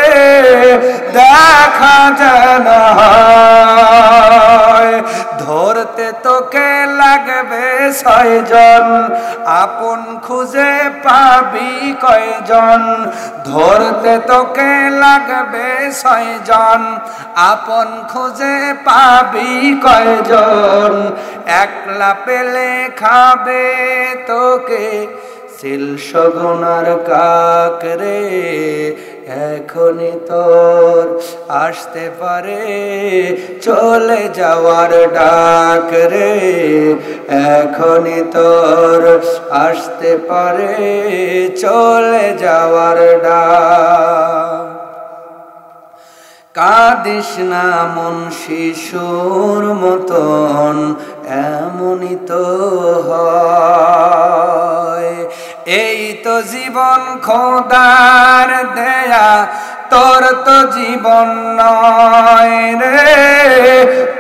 দেখা যেন হয়। ধরতে তোকে লাগবে 6 জন, আপন খুঁজে পাবি কয়জন? ধরতে তোকে লাগবে 6 জন, আপন খুঁজে পাবি কয়জন? একলা পেলে খাবে তোকে সিল সগুনার কাক রে, এখনই তোর আসতে পারে চলে যাওয়ার ডাক রে, এখনই তোর আসতে পারে চলে যাওয়ার ডাক। কাঁদিস না মন শিশুর মতন, এমনই তো হয়। এই তো জীবন খোদার দেয়া, তোর তো জীবন নয় রে,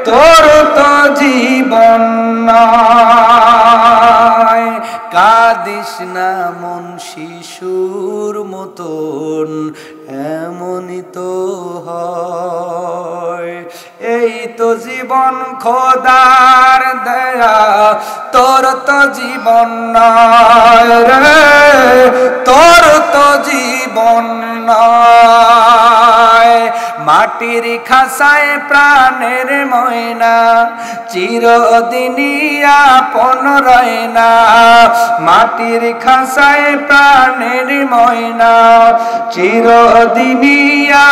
তোর তো জীবন নয়। কাঁদিস না মন শিশুর মতন, এমনই তো হয়। এই তো জীবন খোদার দেয়া, তোর তো জীবন নয় রে, তোর তো জীবন নয়। মাটির খাসায় প্রাণের ময়না, চিরদিনই আপন রয় না। মাটির খাসায় প্রাণের ময়না, চিরদিনই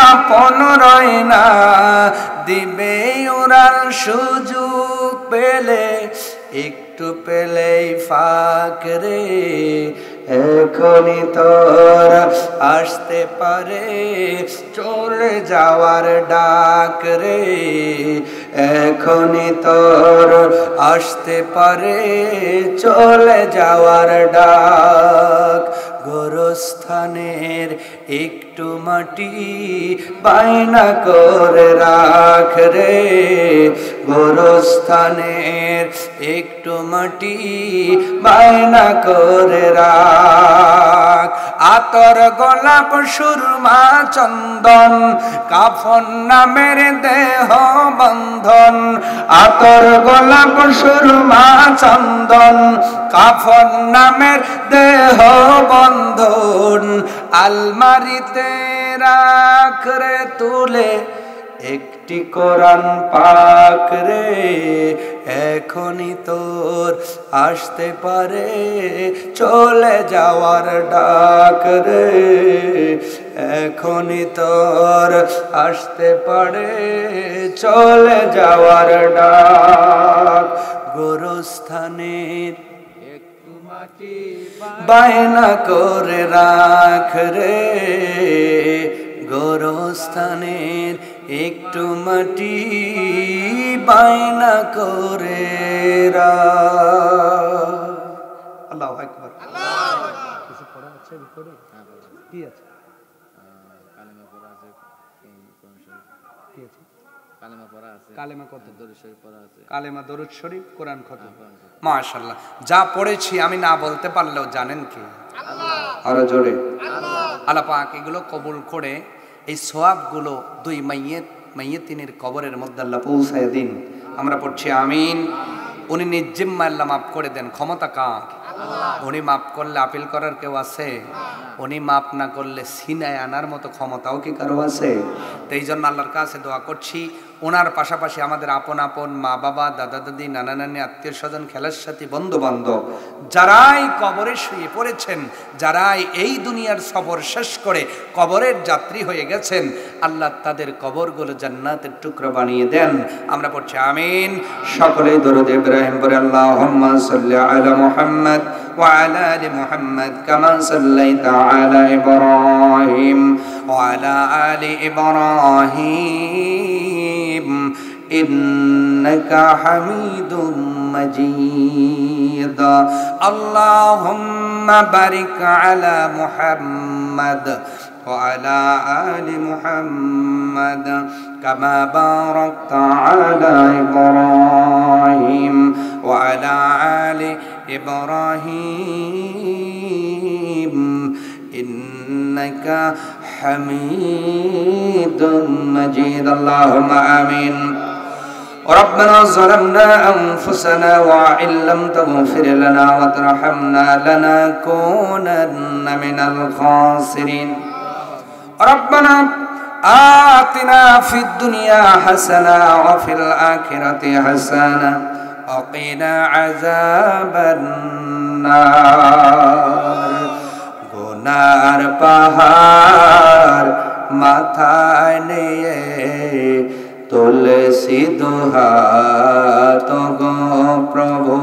আপন রয় না। দিবে ওরাল সুযোগ পেলে, একটু পেলেই ফাঁক রে, এখনই তোর আসতে পারে চলে যাওয়ার ডাক রে, এখনই তোর আসতে পারে চলে যাওয়ার ডাক। গোরস্থানের একটু মাটি বায়না করে রাখ রে, গোরস্থানের একটু মাটি বায়না করে রাখ। আতর গোলাপ সুরমা চন্দন, কাফন নামের দেহ বন্ধন। আতর গোলাপ সুরমা চন্দন, কাফন নামের দেহ বন্ধন। আলমারিতে রাখ রে তুলে একটি কোরআন পাক রে, এখনই তোর আসতে পারে চলে যাওয়ার ডাক রে, এখনই তোর আসতে পারে চলে যাওয়ার ডাক। গোরস্থানের একটু মাটি বায়না করে রাখ রে, গোরস্থানের একটু মাটি বায়না করে রাখ। আল্লাহু আকবার। কিছু পড়া আছে ভিতরে? কি আছে? কালেমা পড়া আছে, কি আছে? কালেমা পড়া আছে। কালেমা কত? দরুদ শরীফ পড়া আছে। কালেমা, দরুদ শরীফ, কোরআন খতম। মাশাআল্লাহ। যা পড়েছি আমি না বলতে পারলেও জানেন কি? আল্লাহ। আরো জোরে আল্লাহ। আল্লাহ পাক এগুলো কবুল করে এই সওয়াবগুলো 2 মাইয়েতিনের কবরের মধ্যে আল্লাহ পৌঁছায় দিন। আমরা পড়ছি আমিন। উনি নিজিম্মা আল্লাহ মাফ করে দেন। ক্ষমতা কার? উনি মাফ করলে আপিল করার কেউ আছে? উনি মাফ না করলে সিনায় আনার মতো ক্ষমতাও কি কারো আছে? তো এই জন্য আল্লাহর কাছে দোয়া করছি, ওনার পাশাপাশি আমাদের আপন আপন মা বাবা, দাদা দাদি, নানা নানি, আত্মীয় স্বজন, খেলার সাথী, বন্ধু বান্ধব যারাই কবরে শুয়ে পড়েছেন, যারাই এই দুনিয়ার সফর শেষ করে কবরের যাত্রী হয়ে গেছেন, আল্লাহ তাদের কবরগুলো জান্নাতের টুকরো বানিয়ে দেন। আমরা পড়ছি আমিন। সকলেই দরুদ ইব্রাহিম পড়ে আল্লাহুম্মা সাল্লি আলা মুহাম্মদ وعلى آل محمد كما صليت على إبراهيم وعلى آل إبراهيم إنك حميد مجيد اللهم بارك على محمد وعلى آل محمد كما باركت على إبراهيم وعلى آل إبراهيم إنك حميد مجيد اللهم آمين ربنا ظلمنا أنفسنا وإن لم تغفر لنا وترحمنا لنكونن من الخاسرين ربنا آتنا في الدنيا حسنة وفي الآخرة حسنة وقنا عذاب النار গুনার পাহাড় মাথায় নিয়ে তুলসী দুহাত গো প্রভু